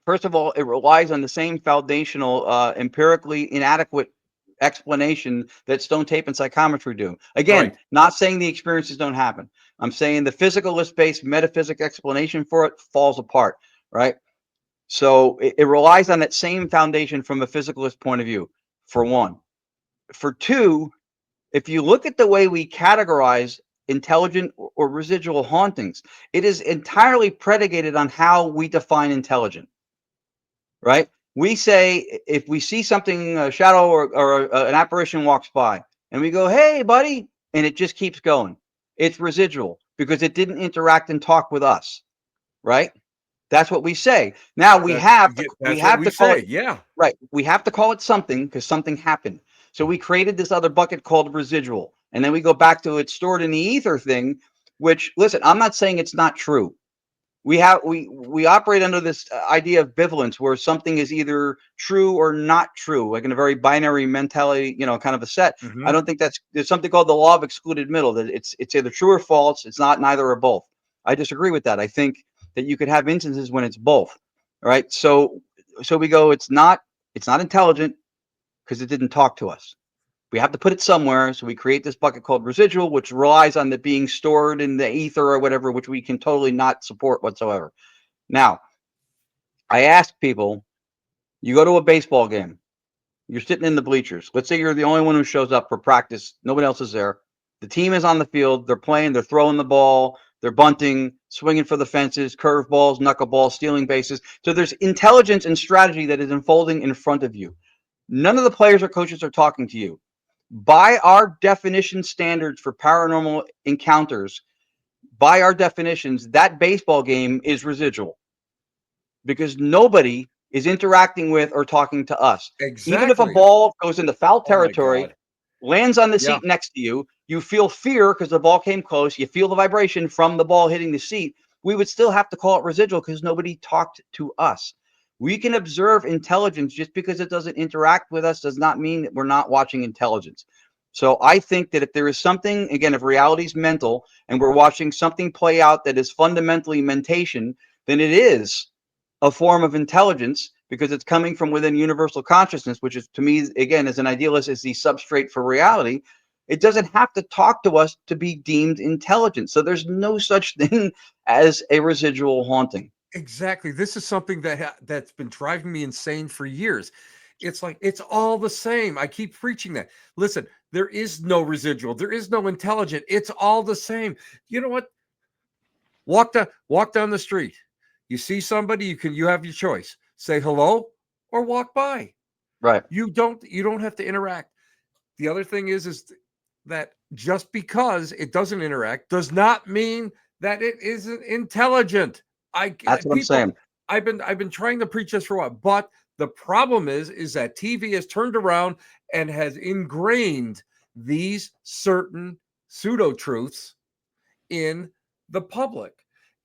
First of all, it relies on the same foundational, empirically inadequate explanation that stone tape and psychometry do. Again, Right. not saying the experiences don't happen. I'm saying the physicalist-based metaphysic explanation for it falls apart, right? So it relies on that same foundation from a physicalist point of view, for one. For two, if you look at the way we categorize intelligent or residual hauntings, it is entirely predicated on how we define intelligent, right? We say if we see something, a shadow or an apparition walks by, and we go, "Hey, buddy," and it just keeps going, it's residual because it didn't interact and talk with us, right? That's what we say. Now we That's what have we to call it, say. Yeah. right. We have to call it something because something happened. So we created this other bucket called residual, and then we go back to it stored in the ether thing. Which, listen, I'm not saying it's not true. We operate under this idea of bivalence, where something is either true or not true, like in a very binary mentality, kind of a set. I Mhm. don't think there's something called the law of excluded middle, that it's either true or false. It's not neither or both. I disagree with that. I think that you could have instances when it's both. All right. So we go, it's not intelligent because it didn't talk to us. We have to put it somewhere. So we create this bucket called residual, which relies on the being stored in the ether or whatever, which we can totally not support whatsoever. Now, I ask people, you go to a baseball game, you're sitting in the bleachers. Let's say you're the only one who shows up for practice. Nobody else is there. The team is on the field. They're playing. They're throwing the ball. They're bunting, swinging for the fences, curve balls, knuckleballs, stealing bases. So there's intelligence and strategy that is unfolding in front of you. None of the players or coaches are talking to you. By our definition standards for paranormal encounters, by our definitions, that baseball game is residual because nobody is interacting with or talking to us. Even if a Exactly. ball goes into foul Oh my territory, God. lands on the Yeah. seat next to you, you feel fear because the ball came close, you feel the vibration from the ball hitting the seat. We would still have to call it residual because nobody talked to us. We can observe intelligence. Just because it doesn't interact with us does not mean that we're not watching intelligence. So I think that if there is something, again, if reality is mental and we're watching something play out that is fundamentally mentation, then it is a form of intelligence because it's coming from within universal consciousness, which is, to me, again, as an idealist, is the substrate for reality. It doesn't have to talk to us to be deemed intelligent. So there's no such thing as a residual haunting. Exactly. This is something that's been driving me insane for years. It's like it's all the same. I keep preaching that. Listen, there is no residual. There is no intelligent. It's all the same. You know what? Walk down the street. You see somebody, you have your choice. Say hello or walk by. Right. You don't have to interact. The other thing is that just because it doesn't interact does not mean that it isn't intelligent. I That's what I'm people saying. I've been trying to preach this for a while, but the problem is that TV has turned around and has ingrained these certain pseudo truths in the public.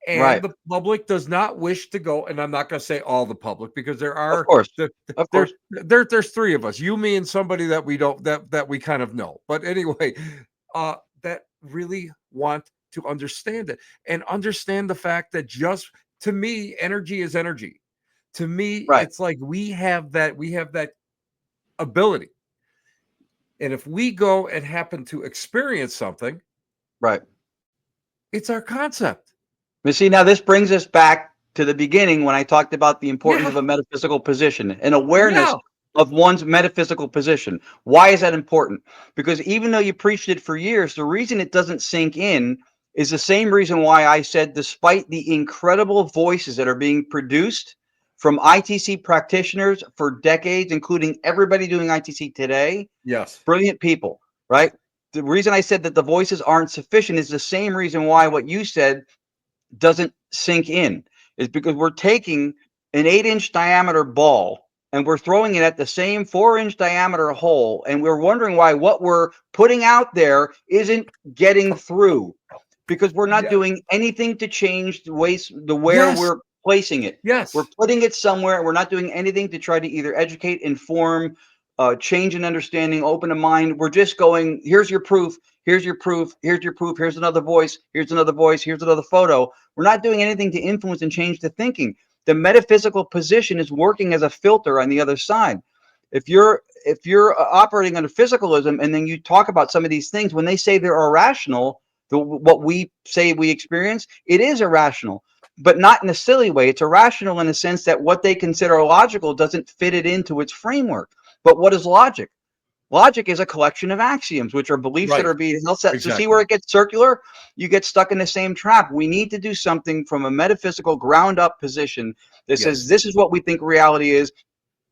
and Right. the public does not wish to go. And I'm not going to say all the public, because there Of are course. the, Of there, course. there's three of us, you, me, and somebody that we don't, that we kind of know. But anyway, that really want to understand it and understand the fact that, just to me, energy is energy. To me, Right. it's like we have that ability. And if we go and happen to experience something, Right. it's our concept. But see, now this brings us back to the beginning when I talked about the importance Yeah. of a metaphysical position and awareness Yeah. of one's metaphysical position. Why is that important? Because even though you preached it for years, the reason it doesn't sink in is the same reason why I said, despite the incredible voices that are being produced from ITC practitioners for decades, including everybody doing ITC today, Yes. brilliant people, right? The reason I said that the voices aren't sufficient is the same reason why what you said doesn't sink in, is because we're taking an 8-inch diameter ball and we're throwing it at the same 4-inch diameter hole, and we're wondering why what we're putting out there isn't getting through, because we're not Yeah. doing anything to change the where Yes. we're placing it. We're Yes. putting it somewhere. We're not doing anything to try to either educate, inform, change in understanding, open a mind. We're just going, here's your proof, here's your proof, here's your proof, here's another voice, here's another voice, here's another photo. We're not doing anything to influence and change the thinking. The metaphysical position is working as a filter on the other side. If you're operating under physicalism, and then you talk about some of these things, when they say they're irrational, what we say we experience, it is irrational, but not in a silly way. It's irrational in the sense that what they consider logical doesn't fit it into its framework. But what is logic? Logic is a collection of axioms, which are beliefs that Right. are being held set. So see Exactly. where it gets circular? You get stuck in the same trap. We need to do something from a metaphysical ground up position that says, Yes. this is what we think reality is.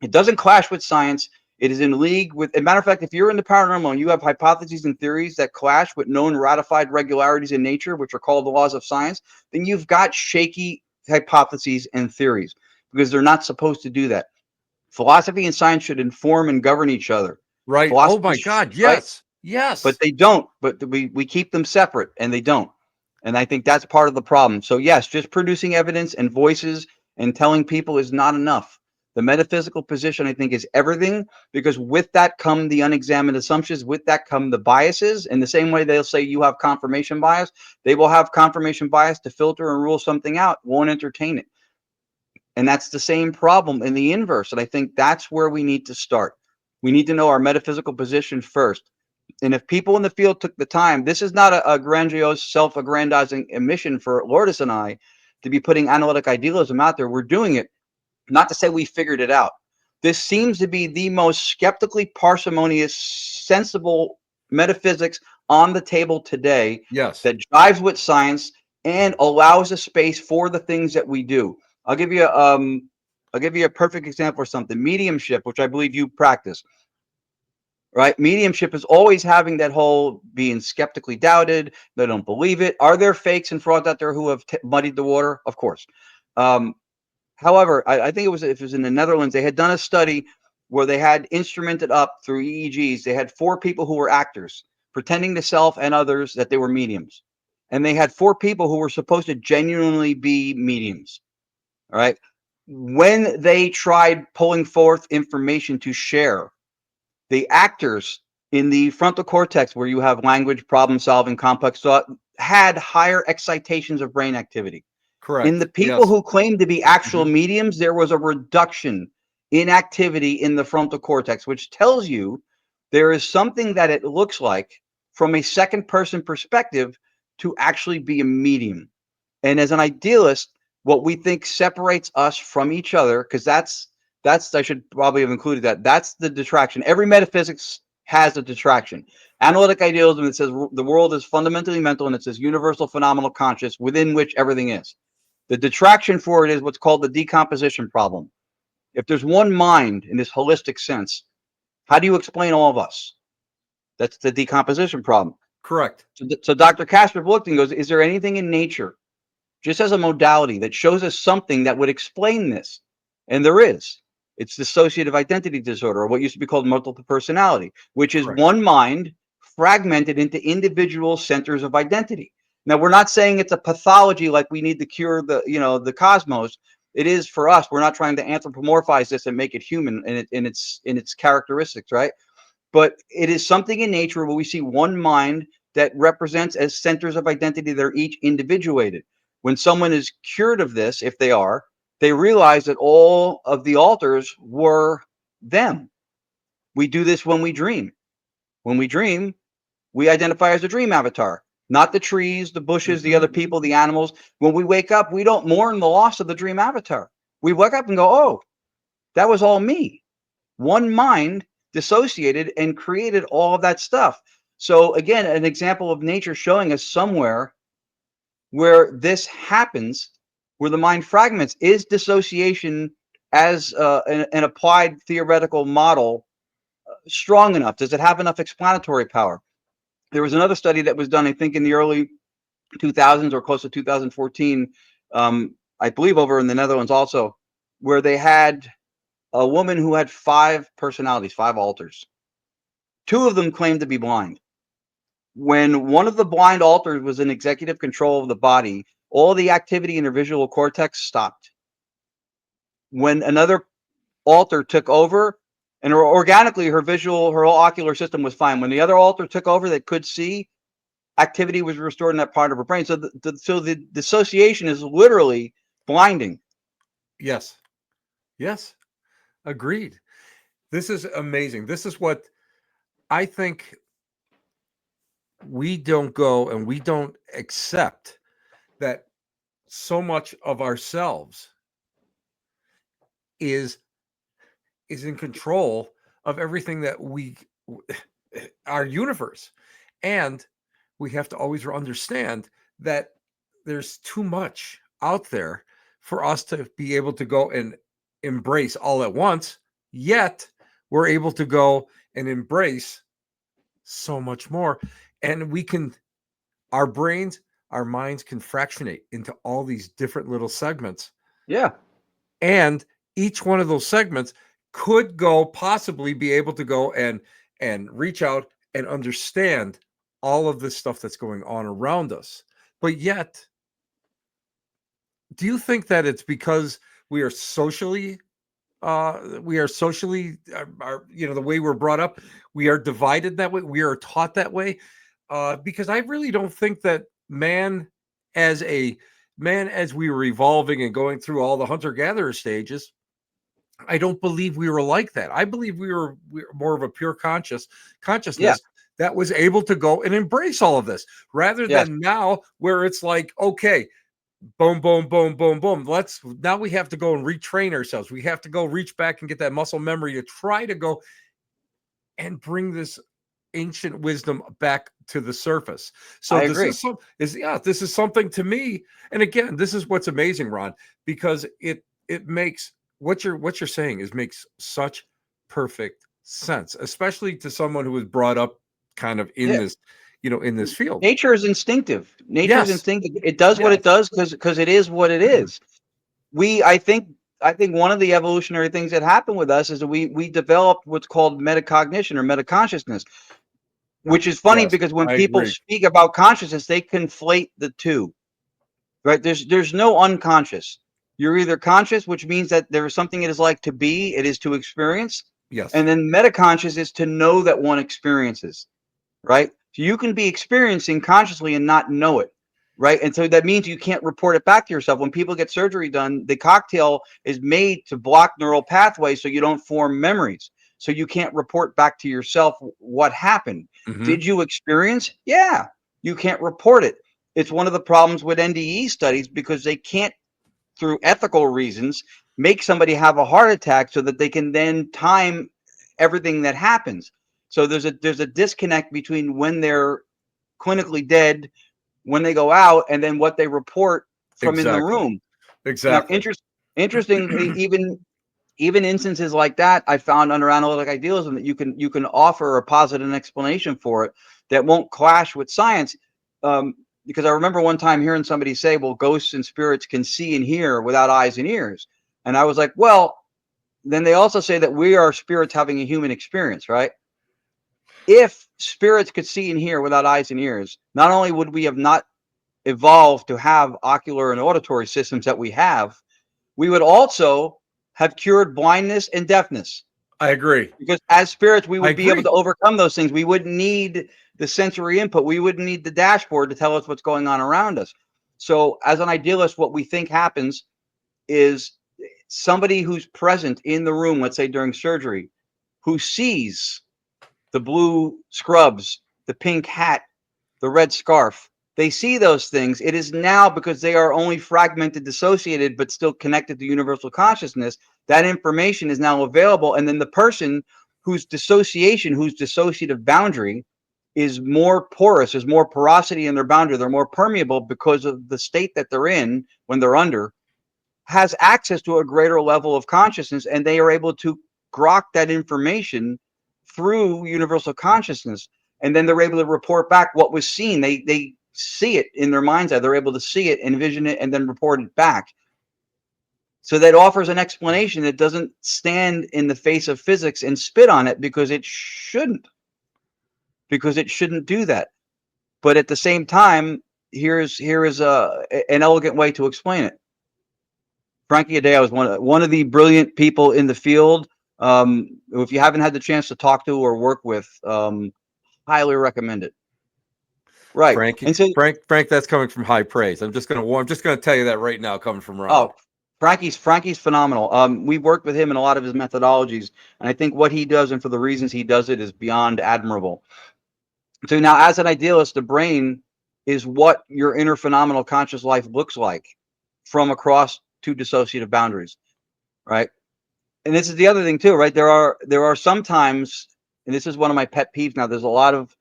It doesn't clash with science. It is in league with, as a matter of fact, if you're in the paranormal and you have hypotheses and theories that clash with known ratified regularities in nature, which are called the laws of science, then you've got shaky hypotheses and theories, because they're not supposed to do that. Philosophy and science should inform and govern each other. Right. Oh Philosophy, my God. right? Yes. But Yes. they don't. But we keep them separate, and they don't. And I think that's part of the problem. So yes, just producing evidence and voices and telling people is not enough. The metaphysical position, I think, is everything, because with that come the unexamined assumptions. With that come the biases. In the same way they'll say you have confirmation bias, they will have confirmation bias to filter and rule something out, won't entertain it. And that's the same problem in the inverse. And I think that's where we need to start. We need to know our metaphysical position first. And if people in the field took the time, this is not a grandiose, self-aggrandizing mission for Lourdes and I to be putting analytic idealism out there. We're doing it not to say we figured it out. This seems to be the most skeptically parsimonious, sensible metaphysics on the table today Yes. that jives with science and allows a space for the things that we do. I'll give you I'll give you a perfect example of something. Mediumship, which I believe you practice, right? Mediumship is always having that whole being skeptically doubted. They don't believe it. Are there fakes and frauds out there who have muddied the water? Of course. Um, However, I think if it was in the Netherlands, they had done a study where they had instrumented up through EEGs. They had 4 people who were actors, pretending to self and others that they were mediums. And they had 4 people who were supposed to genuinely be mediums. All right. When they tried pulling forth information to share, the actors in the frontal cortex, where you have language, problem solving, complex thought, had higher excitations of brain activity. In the Correct. people Yes. who claim to be actual Hmm. mediums, there was a reduction in activity in the frontal cortex, which tells you there is something that it looks like from a second person perspective to actually be a medium. And as an idealist, what we think separates us from each other, because that's I should probably have included that. That's the detraction. Every metaphysics has a detraction. Analytic idealism, it says the world is fundamentally mental, and it says universal phenomenal conscious within which everything is. The detraction for it is what's called the decomposition problem. If there's one mind in this holistic sense, how do you explain all of us? That's the decomposition problem. Correct. So Dr. Casper looked and goes, is there anything in nature, just as a modality, that shows us something that would explain this? And there is. It's dissociative identity disorder, or what used to be called multiple personality, which is Correct. one mind fragmented into individual centers of identity. Now, we're not saying it's a pathology like we need to cure the cosmos. It is for us. We're not trying to anthropomorphize this and make it human in its characteristics, right? But it is something in nature where we see one mind that represents as centers of identity. They're each individuated. When someone is cured of this, if they are, they realize that all of the alters were them. We do this when we dream. When we dream, we identify as a dream avatar, not the trees, the bushes, the Mhm. other people, the animals. When we wake up, we don't mourn the loss of the dream avatar. We wake up and go, oh, that was all me. One mind dissociated and created all of that stuff. So, again, an example of nature showing us somewhere where this happens, where the mind fragments. Is dissociation as an applied theoretical model strong enough? Does it have enough explanatory power? There was another study that was done, I think, in the early 2000s or close to 2014, I believe over in the Netherlands also, where they had a woman who had 5 personalities, 5 alters. 2 of them claimed to be blind. When one of the blind alters was in executive control of the body, all the activity in her visual cortex stopped. When another alter took over, and organically her whole ocular system was fine. When the other alter took over that could see, activity was restored in that part of her brain. So the dissociation is literally blinding. Yes. Yes. Agreed. This is amazing. This is what I think we don't go and we don't accept, that so much of ourselves is in control of everything that our universe. And we have to always understand that there's too much out there for us to be able to go and embrace all at once. Yet we're able to go and embrace so much more. And our brains, our minds can fractionate into all these different little segments. Yeah, And each one of those segments could go possibly be able to go and reach out and understand all of this stuff that's going on around us. But yet, do you think that it's because we are socially the way we're brought up, we are divided that way, we are taught that way? Because I really don't think that as a as we were evolving and going through all the hunter-gatherer stages, I don't believe we were like that. I believe we were more of a pure yeah, consciousness that was able to go and embrace all of this, rather yes, than now where it's like, okay, boom, boom, boom, boom, boom. Now we have to go and retrain ourselves. We have to go reach back and get that muscle memory to try to go and bring this ancient wisdom back to the surface. So I agree. this is something to me. And again, this is what's amazing, Ron, because it makes what you're saying makes such perfect sense, especially to someone who was brought up kind of in Yeah, this, in this field. nature is instinctive. Nature is Yes. instinctive. It does what it Yes. does because it is what it is. We, I think one of the evolutionary things that happened with us is that we developed what's called metacognition or metaconsciousness, which is funny Yes. because when I people agree. speak about consciousness, they conflate the two. Right? There's no unconscious. You're either conscious, which means that there is something it is like to be, it is to experience, Yes. and then metaconscious is to know that one experiences, right? So you can be experiencing consciously and not know it, right? And so that means you can't report it back to yourself. When people get surgery done, the cocktail is made to block neural pathways so you don't form memories. So you can't report back to yourself what happened. Hmm. Did you experience? Yeah. You can't report it. It's one of the problems with NDE studies because they can't, through ethical reasons, make somebody have a heart attack so that they can then time everything that happens. So there's a disconnect between when they're clinically dead, when they go out, and then what they report from in the Exactly. room. Now, Exactly. interestingly, even instances like that, I found under analytic idealism that you can offer or posit an explanation for it that won't clash with science. Because I remember one time hearing somebody say, "Well, ghosts and spirits can see and hear without eyes and ears," and I was like, "Well, then they also say that we are spirits having a human experience, right? If spirits could see and hear without eyes and ears, not only would we have not evolved to have ocular and auditory systems that we have, we would also have cured blindness and deafness. I agree. Because as spirits, we I would be able agree. to overcome those things. We wouldn't need the sensory input. We wouldn't need the dashboard to tell us what's going on around us. So, as an idealist, what we think happens is somebody who's present in the room, let's say during surgery, who sees the blue scrubs, the pink hat, the red scarf. They see those things. It is now because they are only fragmented, dissociated, but still connected to universal consciousness. That information is now available. And then the person whose dissociation, whose dissociative boundary is more porous, there's more porosity in their boundary, they're more permeable because of the state that they're in when they're under, has access to a greater level of consciousness, and they are able to grok that information through universal consciousness, and then they're able to report back what was seen. They see it in their mind's eye. They're able to see it, envision it, and then report it back. So that offers an explanation that doesn't stand in the face of physics and spit on it because it shouldn't do that. But at the same time, here is an elegant way to explain it. Frankie Adeo is one of the brilliant people in the field. If you haven't had the chance to talk to or work with, highly recommend it. Right. Frank, And so, Frank, that's coming from high praise. I'm just gonna tell you that right now, coming from Ron. oh, Frankie's phenomenal. We've worked with him in a lot of his methodologies, and I think what he does and for the reasons he does it is beyond admirable. So now, as an idealist, the brain is what your inner phenomenal conscious life looks like from across two dissociative boundaries, right? And this is the other thing too, right? There are sometimes, and this is one of my pet peeves now. There's a lot of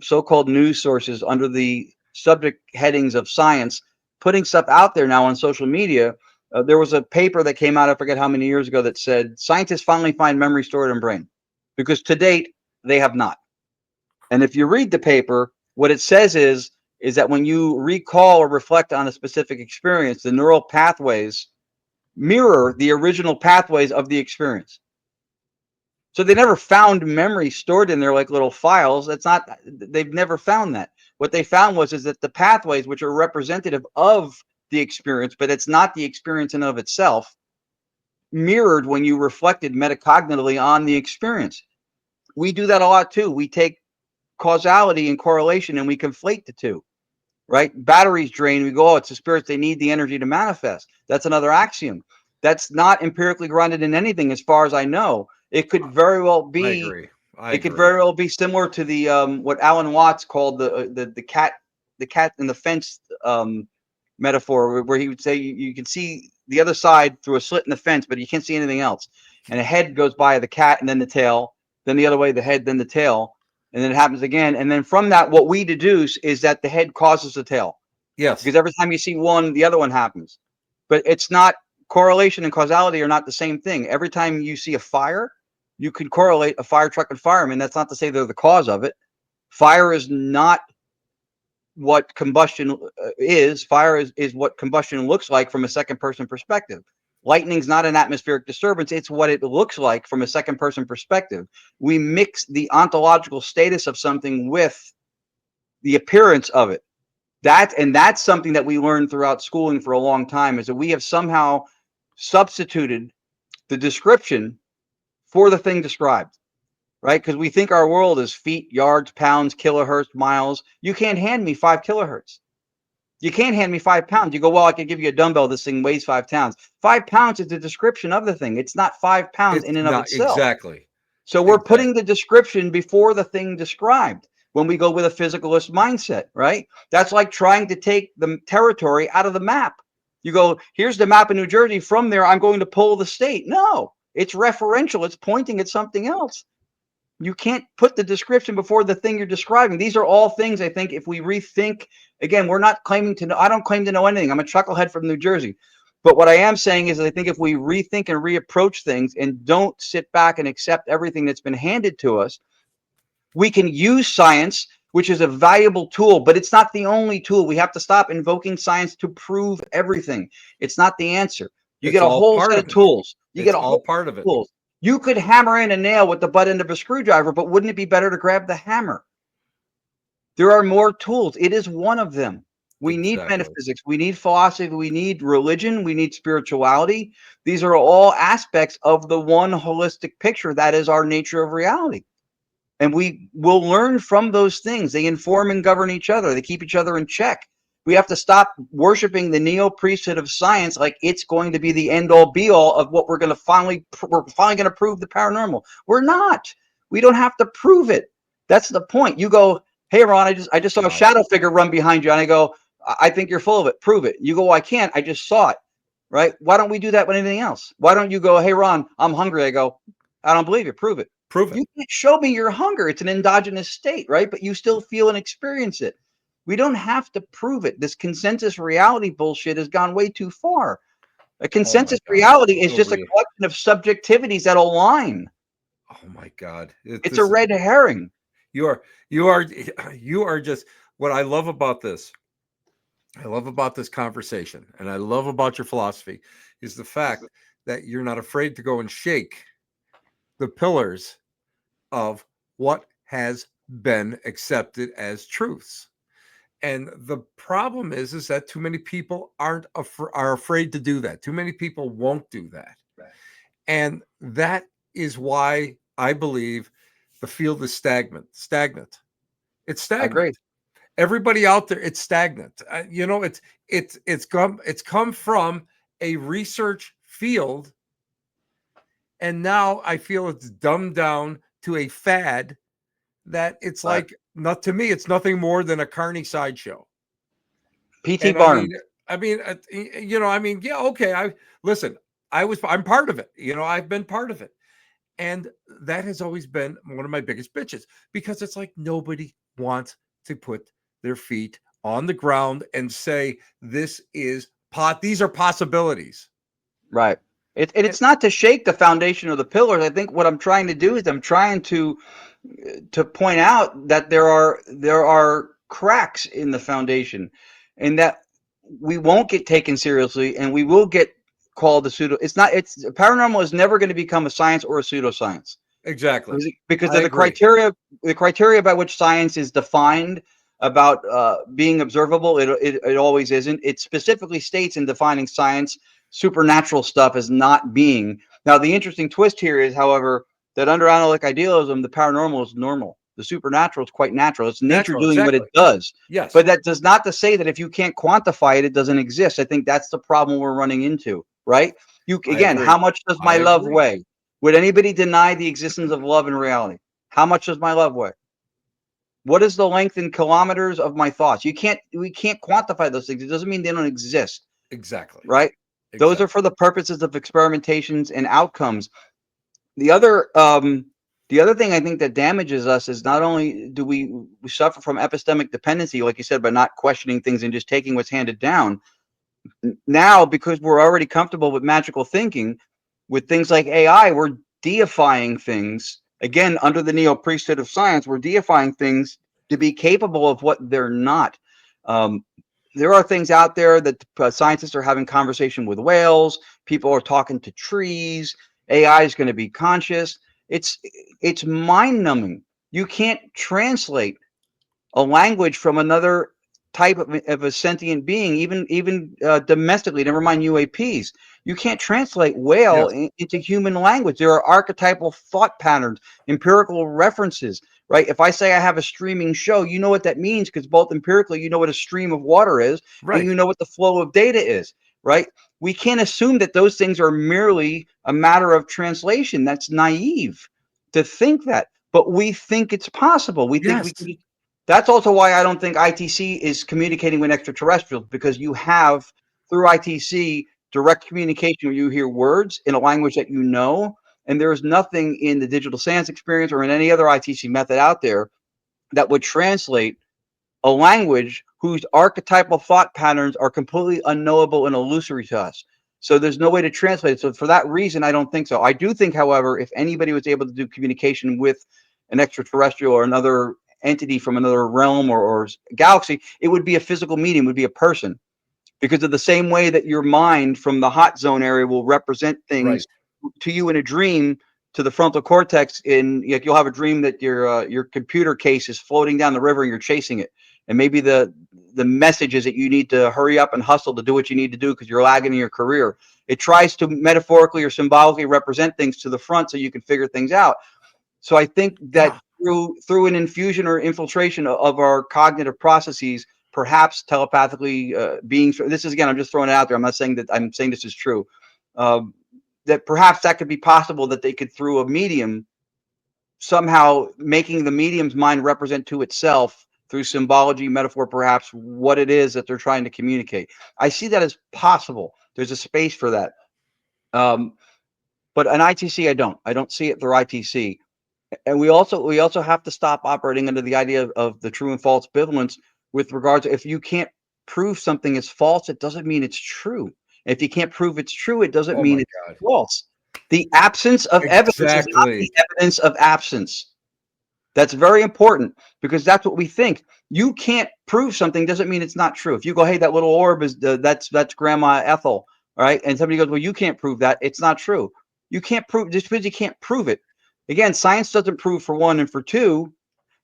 so-called news sources under the subject headings of science putting stuff out there now on social media. There was a paper that came out, I forget how many years ago, that said scientists finally find memory stored in brain, because to date they have not. And if you read the paper, what it says is that when you recall or reflect on a specific experience, the neural pathways mirror the original pathways of the experience. So they never found memory stored in there like little files. They've never found that. What they found is that the pathways, which are representative of the experience, but it's not the experience in of itself, mirrored when you reflected metacognitively on the experience. We do that a lot too. We take causality and correlation and we conflate the two, right? Batteries drain. We go, oh, it's the spirits. They need the energy to manifest. That's another axiom. That's not empirically grounded in anything, as far as I know. It could very well I be. agree. It could very well be similar to the what Alan Watts called the cat in the fence metaphor, where he would say you can see the other side through a slit in the fence, but you can't see anything else. And a head goes by the cat, and then the tail, then the other way, the head, then the tail, and then it happens again. And then from that, what we deduce is that the head causes the tail. Yes. Because every time you see one, the other one happens. But it's not, correlation and causality are not the same thing. Every time you see a fire, you can correlate a fire truck and fireman. That's not to say they're the cause of it. Fire is not what combustion is. Fire is what combustion looks like from a second person perspective. Lightning's not an atmospheric disturbance. It's what it looks like from a second person perspective. We mix the ontological status of something with the appearance of it. That's something that we learned throughout schooling for a long time, is that we have somehow substituted the description for the thing described, right? Because we think our world is feet, yards, pounds, kilohertz, miles. You can't hand me 5 kilohertz. You can't hand me 5 pounds. You go, well, I can give you a dumbbell. This thing weighs 5 pounds. 5 pounds is the description of the thing. It's not 5 pounds It's in and of not itself. exactly. So we're putting the description before the thing described when we go with a physicalist mindset, right? That's like trying to take the territory out of the map. You go, here's the map of New Jersey. From there, I'm going to pull the state. No, it's referential. It's pointing at something else. You can't put the description before the thing you're describing. These are all things, I think, if we rethink, again, we're not claiming to know. I don't claim to know anything. I'm a chucklehead from New Jersey. But what I am saying is, I think if we rethink and reapproach things and don't sit back and accept everything that's been handed to us, we can use science, which is a valuable tool, but it's not the only tool. We have to stop invoking science to prove everything. It's not the answer. You It's get a all whole part set of of it. tools. You It's get a all whole part set of of it. tools. You could hammer in a nail with the butt end of a screwdriver, but wouldn't it be better to grab the hammer? There are more tools. It is one of them. We need Exactly. metaphysics. We need philosophy. We need religion. We need spirituality. These are all aspects of the one holistic picture that is our nature of reality. And we will learn from those things. They inform and govern each other. They keep each other in check. We have to stop worshiping the neo priesthood of science like it's going to be the end all be all of what we're finally going to prove the paranormal. We're not. We don't have to prove it. That's the point. You go, hey Ron, I just saw a Wow. shadow figure run behind you, and I go, I think you're full of it. Prove it. You go, I can't. I just saw it. Right? Why don't we do that with anything else? Why don't you go, hey Ron, I'm hungry? I go, I don't believe you. Prove it. Prove it. You can't show me your hunger. It's an endogenous state, right? But you still feel and experience it. We don't have to prove it. This consensus reality bullshit has gone way too far. A Oh my consensus God. reality is just a Nobody. collection of subjectivities that align. Oh my God. It's a This red herring. you are you are you are just what I love about this. I love about this conversation, and I love about your philosophy is the fact that you're not afraid to go and shake the pillars of what has been accepted as truths. And the problem is that too many people are afraid to do that. Too many people won't do that. And that is why I believe the field is stagnant. It's I agree. stagnant. Everybody out there, it's stagnant. It's come from a research field, and now I feel it's dumbed down to a fad that it's Right. like, not to me, it's nothing more than a carny sideshow. P.T. And I mean, Barnum. yeah, okay. Listen. I'm part of it. I've been part of it, and that has always been one of my biggest bitches because it's like nobody wants to put their feet on the ground and say this is pot. These are possibilities. Right. And It's not to shake the foundation of the pillars. I think what I'm trying to do is I'm trying to point out that there are cracks in the foundation, and that we won't get taken seriously, and we will get called a pseudo. It's paranormal is never going to become a science or a pseudoscience exactly, because I of agree. the criteria by which science is defined about being observable. It always isn't. It specifically states in defining science supernatural stuff as not being. Now the interesting twist here is, however, that under analytic idealism, the paranormal is normal. The supernatural is quite natural. It's nature Natural, doing what it exactly. does. Yes, But that does not to say that if you can't quantify it, it doesn't exist. I think that's the problem we're running into, right? You I again, how agree. much does I my love agree. weigh? Would anybody deny the existence of love in reality? How much does my love weigh? What is the length in kilometers of my thoughts? We can't quantify those things. It doesn't mean they don't exist, Exactly. right? Those are Exactly. for the purposes of experimentations and outcomes. The other um, the other thing I think that damages us is not only do we suffer from epistemic dependency, like you said, by not questioning things and just taking what's handed down. Now, because we're already comfortable with magical thinking, with things like AI, we're deifying things. Again, under the neo priesthood of science, we're deifying things to be capable of what they're not. Um, there are things out there that scientists are having conversation with whales. People are talking to trees. AI is going to be conscious. It's mind numbing. You can't translate a language from another type of a sentient being, even domestically. Never mind UAPs. You can't translate whale Yes. into human language. There are archetypal thought patterns, empirical references. Right. If I say I have a streaming show, you know what that means because both empirically, you know what a stream of water is, and Right. you know what the flow of data is. Right. We can't assume that those things are merely a matter of translation. That's naive to think that. But we think it's possible. We think we Yes. can. That's also why I don't think ITC is communicating with extraterrestrials, because you have, through ITC, direct communication where you hear words in a language that you know, and there is nothing in the digital science experience or in any other ITC method out there that would translate a language whose archetypal thought patterns are completely unknowable and illusory to us. So there's no way to translate it. So for that reason, I don't think so. I do think, however, if anybody was able to do communication with an extraterrestrial or another entity from another realm or galaxy, it would be a physical medium, would be a person. Because of the same way that your mind from the hot zone area will represent things Right. to you in a dream, to the frontal cortex, in like you'll have a dream that your computer case is floating down the river and you're chasing it, and maybe the message is that you need to hurry up and hustle to do what you need to do because you're lagging in your career. It tries to metaphorically or symbolically represent things to the front so you can figure things out. So I think that Yeah. through an infusion or infiltration of our cognitive processes, perhaps telepathically being, this is, again, I'm just throwing it out there. I'm not saying that I'm saying this is true. Um, that perhaps that could be possible, that they could, through a medium, somehow making the medium's mind represent to itself through symbology, metaphor, perhaps, what it is that they're trying to communicate. I see that as possible. There's a space for that. Um, but an ITC, I don't see it through ITC. And we also have to stop operating under the idea of the true and false bivalence with regards to, if you can't prove something is false, it doesn't mean it's true. If you can't prove it's true, it doesn't Oh mean my it's God. false. The absence of evidence is not the Exactly. evidence of absence. That's very important, because that's what we think. You can't prove something doesn't mean it's not true. If you go, hey, that little orb is that's Grandma Ethel, all right? And somebody goes, well, you can't prove that. It's not true. You can't prove, just because you can't prove it. Again, science doesn't prove, for one, and for two,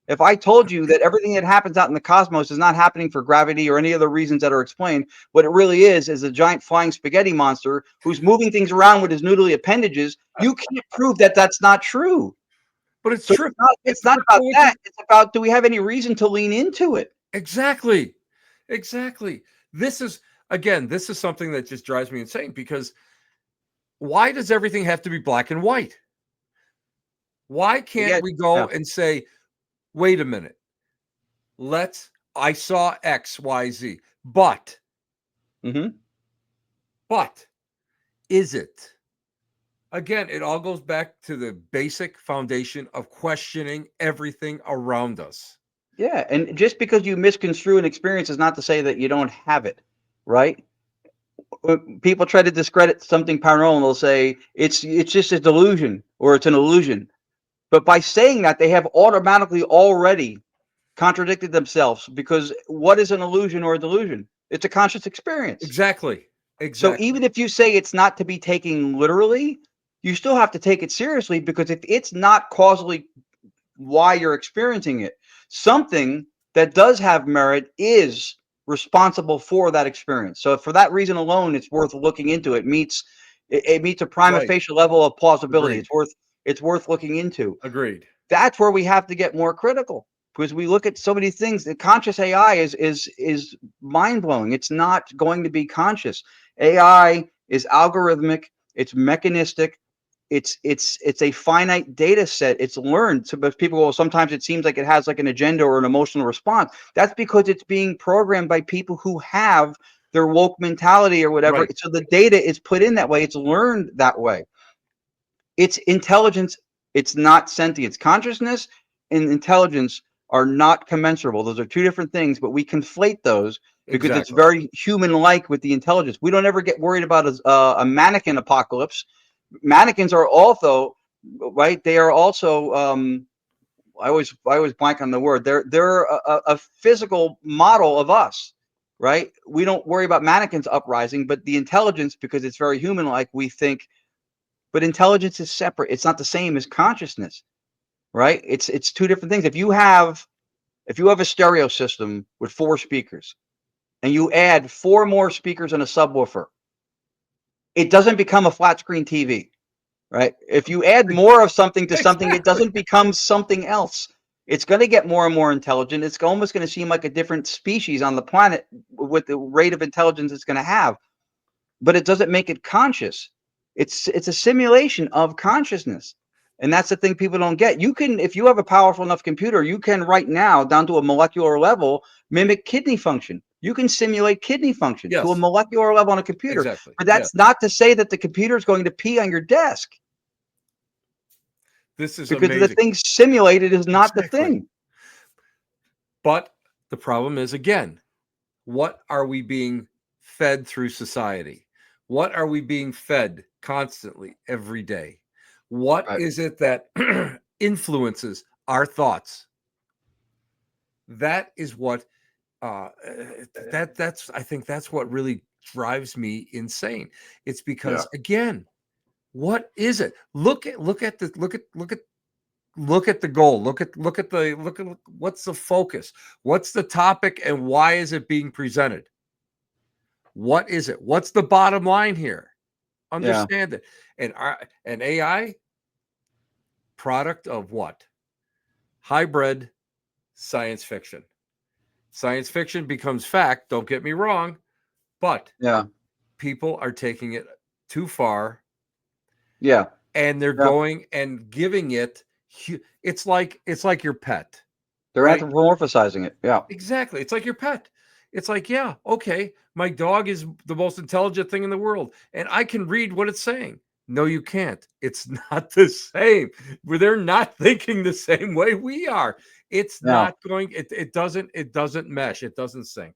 if I told you that everything that happens out in the cosmos is not happening for gravity or any other reasons that are explained, what it really is a giant flying spaghetti monster who's moving things around with his noodly appendages, you can't prove that that's not true. But it's So true. it's not But about going that. to It's about, do we have any reason to lean into it? exactly. Exactly. This is, again, this is something that just drives me insane, because why does everything have to be black and white? Why can't Again, we go yeah. and say, wait a minute, I saw X, Y, Z, Hmm. but is it? Again, it all goes back to the basic foundation of questioning everything around us. Yeah, and just because you misconstrue an experience is not to say that you don't have it, right? When people try to discredit something paranormal, they'll say it's just a delusion or it's an illusion. But by saying that, they have automatically already contradicted themselves, because what is an illusion or a delusion? It's a conscious experience. Exactly. So Exactly. even if you say it's not to be taken literally, you still have to take it seriously, because if it's not causally why you're experiencing it, something that does have merit is responsible for that experience. So for that reason alone, it's worth looking into. It meets a prima Right. facie level of plausibility. Agreed. It's worth looking into. Agreed. That's where we have to get more critical, because we look at so many things. The conscious AI is mind blowing. It's not going to be conscious. AI is algorithmic. It's mechanistic. It's a finite data set. It's learned. So, but people, well, sometimes it seems like it has like an agenda or an emotional response. That's because it's being programmed by people who have their woke mentality or whatever. Right. So the data is put in that way. It's learned that way. It's intelligence. It's not sentience. Consciousness and intelligence are not commensurable. Those are two different things, but we conflate those because it's Exactly. very human-like with the intelligence. We don't ever get worried about a mannequin apocalypse. Mannequins are also, right. They are also. I always blank on the word. They're a physical model of us, right? We don't worry about mannequins uprising, but the intelligence, because it's very human-like, we think. But intelligence is separate. It's not the same as consciousness, right? It's two different things. If you have a stereo system with four speakers and you add four more speakers and a subwoofer, it doesn't become a flat screen TV, right? If you add more of something to something, it Exactly. doesn't become something else. It's going to get more and more intelligent. It's almost going to seem like a different species on the planet with the rate of intelligence it's going to have, but it doesn't make it conscious. It's a simulation of consciousness. And that's the thing people don't get. You can, if you have a powerful enough computer, you can right now, down to a molecular level, mimic kidney function. You can simulate kidney function to a Yes. molecular level on a computer. Exactly. But Yeah. that's not to say that the computer is going to pee on your desk, This is because the amazing. thing simulated is not the Exactly. thing. But the problem is, again, what are we being fed through society? What are we being fed constantly every day? What Right. is it that influences our thoughts? That is what uh that's I think that's what really drives me insane. It's Yeah. because, again, what is it? Look at look at the goal. Look at what's the focus? What's the topic and why is it being presented? What is it? What's the bottom line here? Yeah. Understand it. And AI, product of what? Hybrid science fiction. Science fiction becomes fact, don't get me wrong, but Yeah. people are taking it too far, Yeah. and they're Yeah. going and giving it it's like your pet, They're right? anthropomorphizing it. Yeah. Exactly. It's like your pet. It's like, yeah, okay, my dog is the most intelligent thing in the world, and I can read what it's saying. No, you can't. It's not the same. Where they're not thinking the same way we are. It's No. not going, it doesn't mesh, it doesn't sync.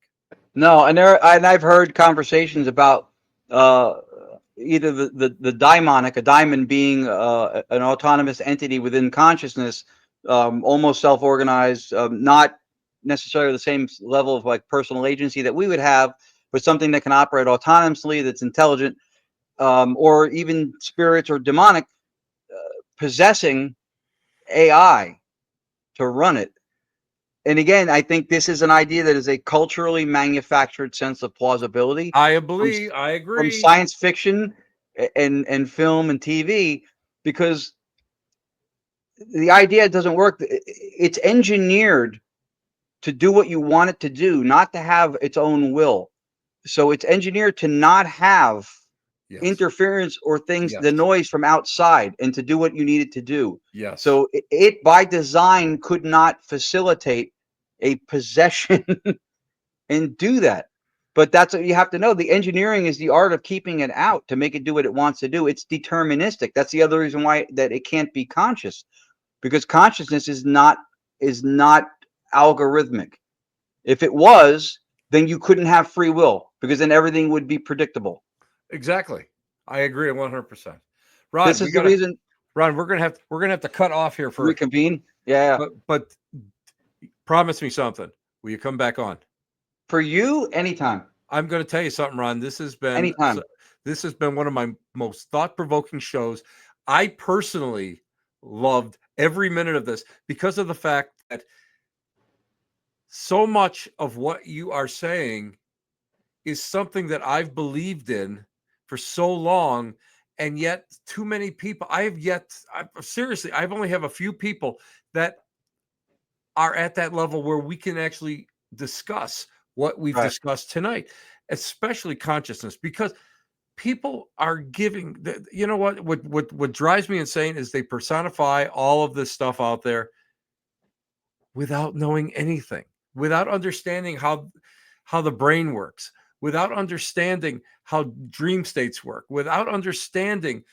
No. And I've heard conversations about uh, either the daimonic, a diamond being an autonomous entity within consciousness, almost self-organized, not necessarily the same level of like personal agency that we would have, but something that can operate autonomously, that's intelligent, or even spirits or demonic possessing AI to run it. And again, I think this is an idea that is a culturally manufactured sense of plausibility from I from agree. science fiction and film and TV, because the idea doesn't work. It's engineered to do what you want it to do, not to have its own will. So it's engineered to not have Yes. interference or things, the Yes. noise from outside, and to do what you need it to do. Yes. So it by design could not facilitate a possession and do that. But that's what you have to know. The engineering is the art of keeping it out to make it do what it wants to do. It's deterministic. That's the other reason why that it can't be conscious, because consciousness is not algorithmic. If it was, then you couldn't have free will, because then everything would be predictable. Exactly. I agree 100%. This Ron, is the reason we're gonna have to cut off here to for, reconvene. Yeah. but promise me something. Will you come back on? For you, anytime. I'm going to tell you something, Ron. Anytime. This has been one of my most thought-provoking shows. I personally loved every minute of this because of the fact that so much of what you are saying is something that I've believed in for so long, and yet too many people. Seriously, I've only have a few people that are at that level where we can actually discuss what we've Right. discussed tonight, especially consciousness, because people are giving you know what drives me insane is they personify all of this stuff out there without knowing anything, without understanding how the brain works, without understanding how dream states work, without understanding.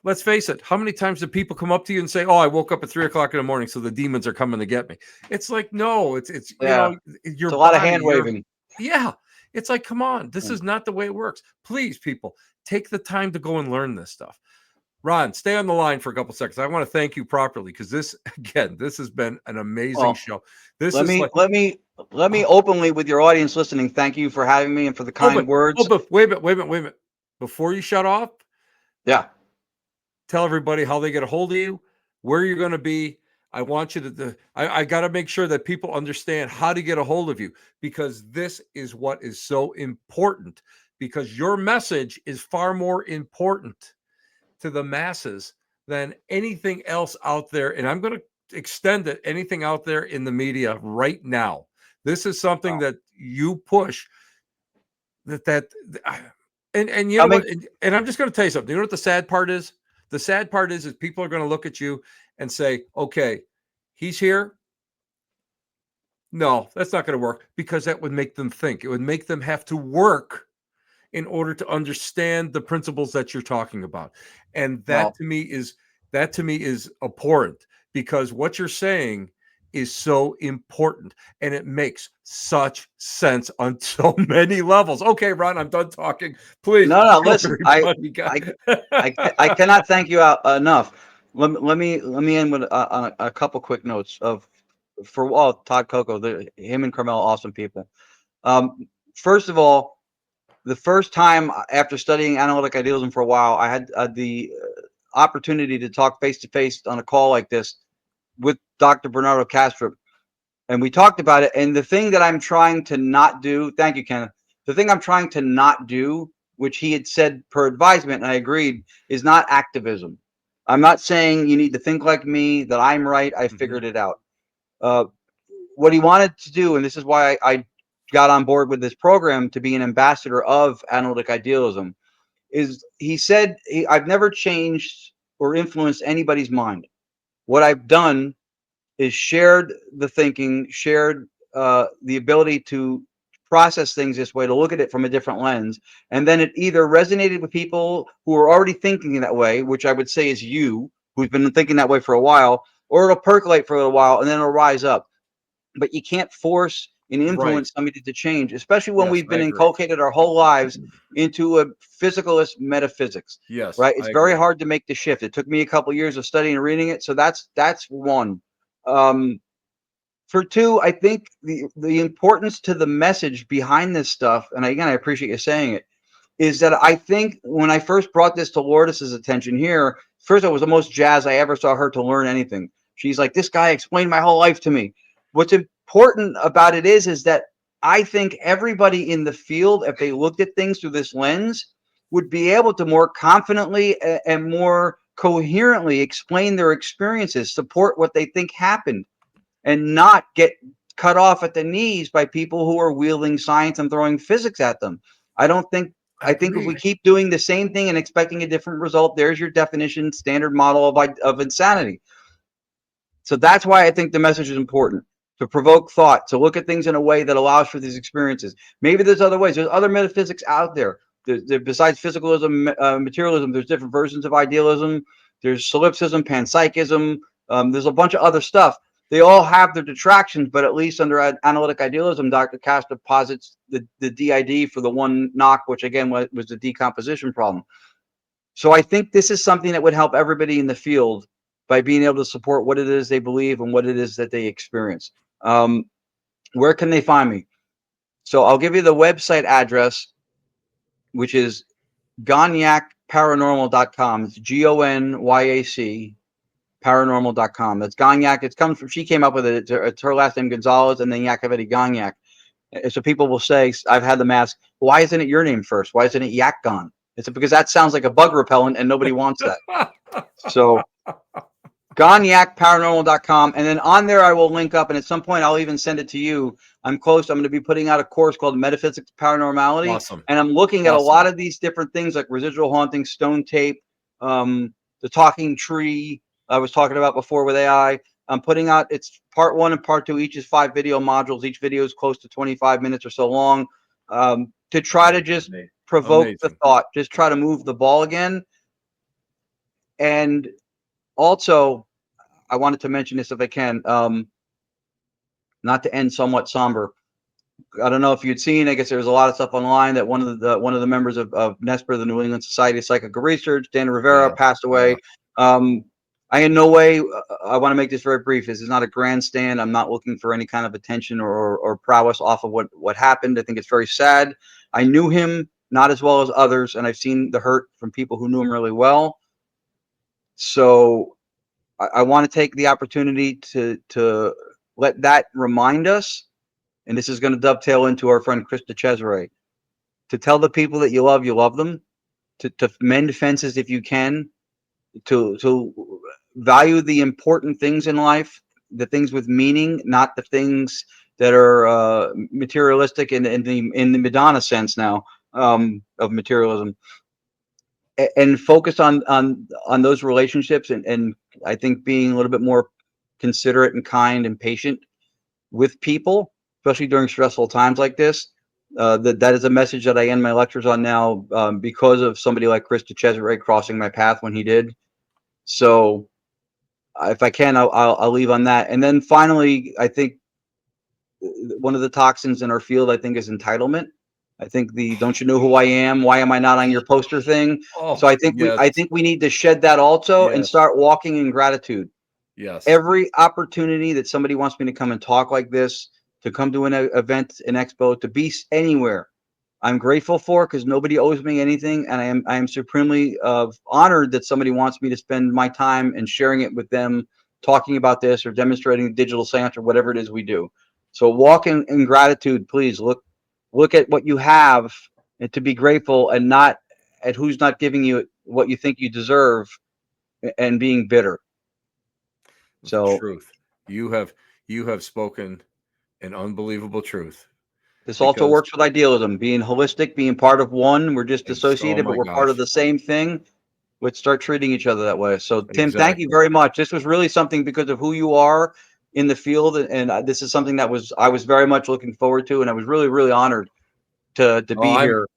Let's face it. How many times do people come up to you and say, "Oh, I woke up at 3 o'clock in the morning, so the demons are coming to get me"? It's like, no, it's Yeah. your It's a lot of body, hand waving. yeah. It's like, come on, this Yeah. is not the way it works. Please, people, take the time to go and learn this stuff. Ron, stay on the line for a couple seconds. I want to thank you properly because this, again, this has been an amazing Well, show. This let is me like, let me let me oh, openly, with your audience listening, thank you for having me and for the kind words. but wait a minute. Before you shut off, Yeah. tell everybody how they get a hold of you, where you're going to be. I want you I got to make sure that people understand how to get a hold of you because this is what is so important because your message is far more important to the masses than anything else out there. And I'm going to extend it anything out there in the media right now. This is something Wow. that you push that and you know Coming. what and I'm just going to tell you something. You know what the sad part is? The sad part is people are going to look at you and say, "Okay, he's here." No, that's not going to work because that would make them think. It would make them have to work in order to understand the principles that you're talking about. And Well, that to me is abhorrent because what you're saying is so important and it makes such sense on so many levels. Okay, Ron, I'm done talking. Please no, no. tell Listen, everybody. I cannot thank you out enough. Let me end with a couple quick notes of for Todd Coco, him and Carmel, awesome people. First of all, the first time after studying analytic idealism for a while, I had the opportunity to talk face to face on a call like this with Dr. Bernardo Castro, and we talked about it. And the thing that I'm trying to not do, thank you, Kenneth. The thing I'm trying to not do, which he had said per advisement, and I agreed, is not activism. I'm not saying you need to think like me, that I'm right, I Mhm. figured it out. Uh, what he wanted to do, and this is why I got on board with this program to be an ambassador of analytic idealism, is he said, I've never changed or influenced anybody's mind. What I've done is shared the thinking, shared the ability to process things this way, to look at it from a different lens. And then it either resonated with people who are already thinking that way, which I would say is you, who's been thinking that way for a while, or it'll percolate for a little while and then it'll rise up. But you can't force and Right. influence somebody to change, especially when Yes, we've I been agree. inculcated our whole lives into a physicalist metaphysics, Yes, right? I It's very agree. hard to make the shift. It took me a couple of years of studying and reading it. So that's one. Um, for two, I think the importance to the message behind this stuff, and again, I appreciate you saying it, is that I think when I first brought this to Lourdes's attention here, first it was the most jazzed I ever saw her to learn anything. She's like, this guy explained my whole life to me. What's important about it is that I think everybody in the field, if they looked at things through this lens, would be able to more confidently and more coherently explain their experiences, support what they think happened, and not get cut off at the knees by people who are wielding science and throwing physics at them. I don't think I I think if we agree. keep doing the same thing and expecting a different result, there's your definition, standard model of insanity. So that's why I think the message is important, to provoke thought, to look at things in a way that allows for these experiences. Maybe there's other ways. There's other metaphysics out there. Besides physicalism, materialism, there's different versions of idealism. There's solipsism, panpsychism. There's a bunch of other stuff. They all have their detractions, but at least under analytic idealism, Dr. Costa posits the DID for the one knock, which again was the decomposition problem. So I think this is something that would help everybody in the field by being able to support what it is they believe and what it is that they experience. Um, where can they find me? So I'll give you the website address, which is gonyacparanormal.com. It's GONYAC paranormal.com. That's Gonyak. It comes from, she came up with it. It's her last name Gonzalez and then Yacovetti Gonyak. So people will say, I've had them ask, why isn't it your name first? Why isn't it Yak Gon? It's because that sounds like a bug repellent and nobody wants that. So gonyacparanormal.com, and then on there I will link up, and at some point I'll even send it to you. I'm close. I'm going to be putting out a course called Metaphysics Paranormality, Awesome. and I'm looking at a Awesome. lot of these different things like residual haunting, stone tape, the talking tree I was talking about before with AI. I'm putting out, it's part one and part two. Each is 5 video modules. Each video is close to 25 minutes or so long, to try to just provoke the Amazing. thought, just try to move the ball again. And also, I wanted to mention this if I can, not to end somewhat somber. I don't know if you'd seen. I guess there was a lot of stuff online that one of the members of NESPR, the New England Society of Psychical Research, Dan Rivera, Yeah. passed Yeah. away. I in no way. I want to make this very brief. This is not a grandstand. I'm not looking for any kind of attention or prowess off of what happened. I think it's very sad. I knew him not as well as others, and I've seen the hurt from people who knew him really well. So I want to take the opportunity to let that remind us, and this is going to dovetail into our friend Krista Cesare, to tell the people that you love them, to mend fences if you can, to value the important things in life, the things with meaning, not the things that are materialistic in the Madonna sense now, of materialism, and focus on those relationships, and I think being a little bit more considerate and kind and patient with people, especially during stressful times like this. That is a message that I end my lectures on now, because of somebody like Krista Cesare crossing my path when he did. So if I can, I'll leave on that. And then finally, I think one of the toxins in our field, I think, is entitlement. I think the "don't you know who I am? Why am I not on your poster" thing. Oh, So I think we yes. I think we need to shed that also and Yes. start walking in gratitude. Yes. Every opportunity that somebody wants me to come and talk like this, to come to an event, an expo, to be anywhere, I'm grateful for, because nobody owes me anything, and I am supremely honored that somebody wants me to spend my time and sharing it with them talking about this or demonstrating digital seance or whatever it is we do. So walk in gratitude, please. Look at what you have and to be grateful, and not at who's not giving you what you think you deserve and being bitter. The So truth. You have spoken an unbelievable truth this also because works with idealism, being holistic, being part of one. We're just oh dissociated, but my we're part of gosh, the same thing. Let's start treating each other that way. So, Tim, thank you exactly. very much. This was really something because of who you are in the field, and this is something that I was very much looking forward to, and I was really, really honored to Oh, be here.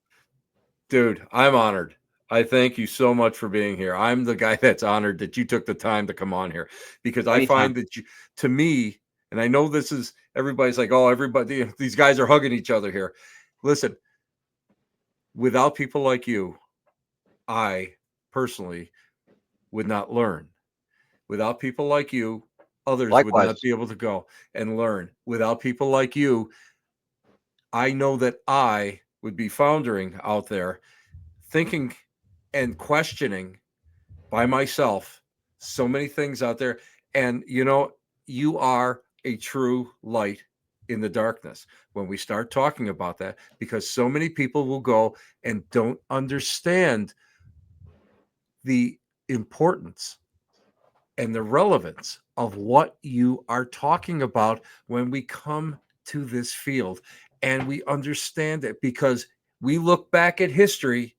dude, I'm honored. I thank you so much for being here. I'm the guy that's honored that you took the time to come on here because I Anytime. find that to me, and I know this is everybody's like, oh, everybody, these guys are hugging each other here. Listen, without people like you, I personally would not learn. Without people like you, others would not Likewise. be able to go and learn. Without people like you, I know that I would be foundering out there thinking and questioning by myself so many things out there. And you are a true light in the darkness when we start talking about that, because so many people will go and don't understand the importance and the relevance of what you are talking about when we come to this field and we understand it, because we look back at history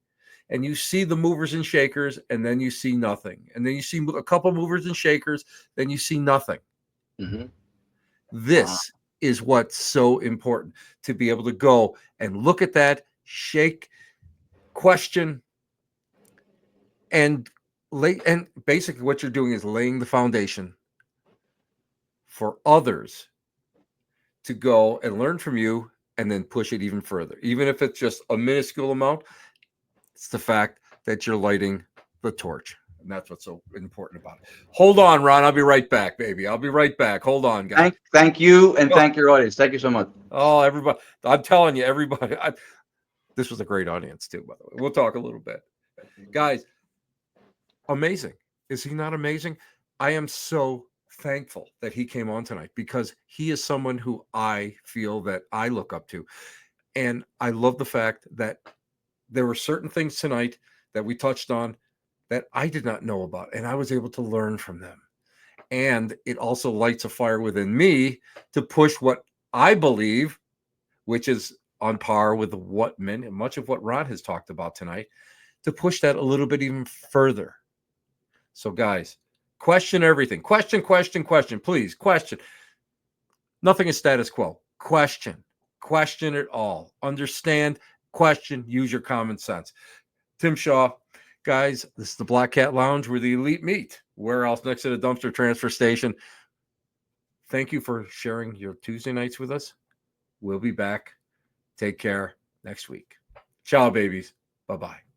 and you see the movers and shakers, and then you see nothing, and then you see a couple movers and shakers, then you see nothing. Mm-hmm. This is what's so important, to be able to go and look at that, shake, question, and and basically what you're doing is laying the foundation for others to go and learn from you and then push it even further. Even if it's just a minuscule amount, it's the fact that you're lighting the torch. And that's what's so important about it. Hold on, Ron. I'll be right back, baby. I'll be right back. Hold on, guys. Thank you, and Oh, thank your audience. Thank you so much. oh everybody. I'm telling you, everybody. This was a great audience, too, by the way. We'll talk a little bit. Guys, amazing. Is he not amazing? I am so thankful that he came on tonight, because he is someone who I feel that I look up to. And I love the fact that there were certain things tonight that we touched on that I did not know about, and I was able to learn from them. And it also lights a fire within me to push what I believe, which is on par with much of what Ron has talked about tonight, to push that a little bit even further. So, guys, question everything. Question, question, question. Please, question. Nothing is status quo. Question. Question it all. Understand, question, use your common sense. Tim Shaw, guys, this is the Black Cat Lounge where the elite meet. Where else? Next to the dumpster transfer station. Thank you for sharing your Tuesday nights with us. We'll be back. Take care next week. Ciao, babies. Bye-bye.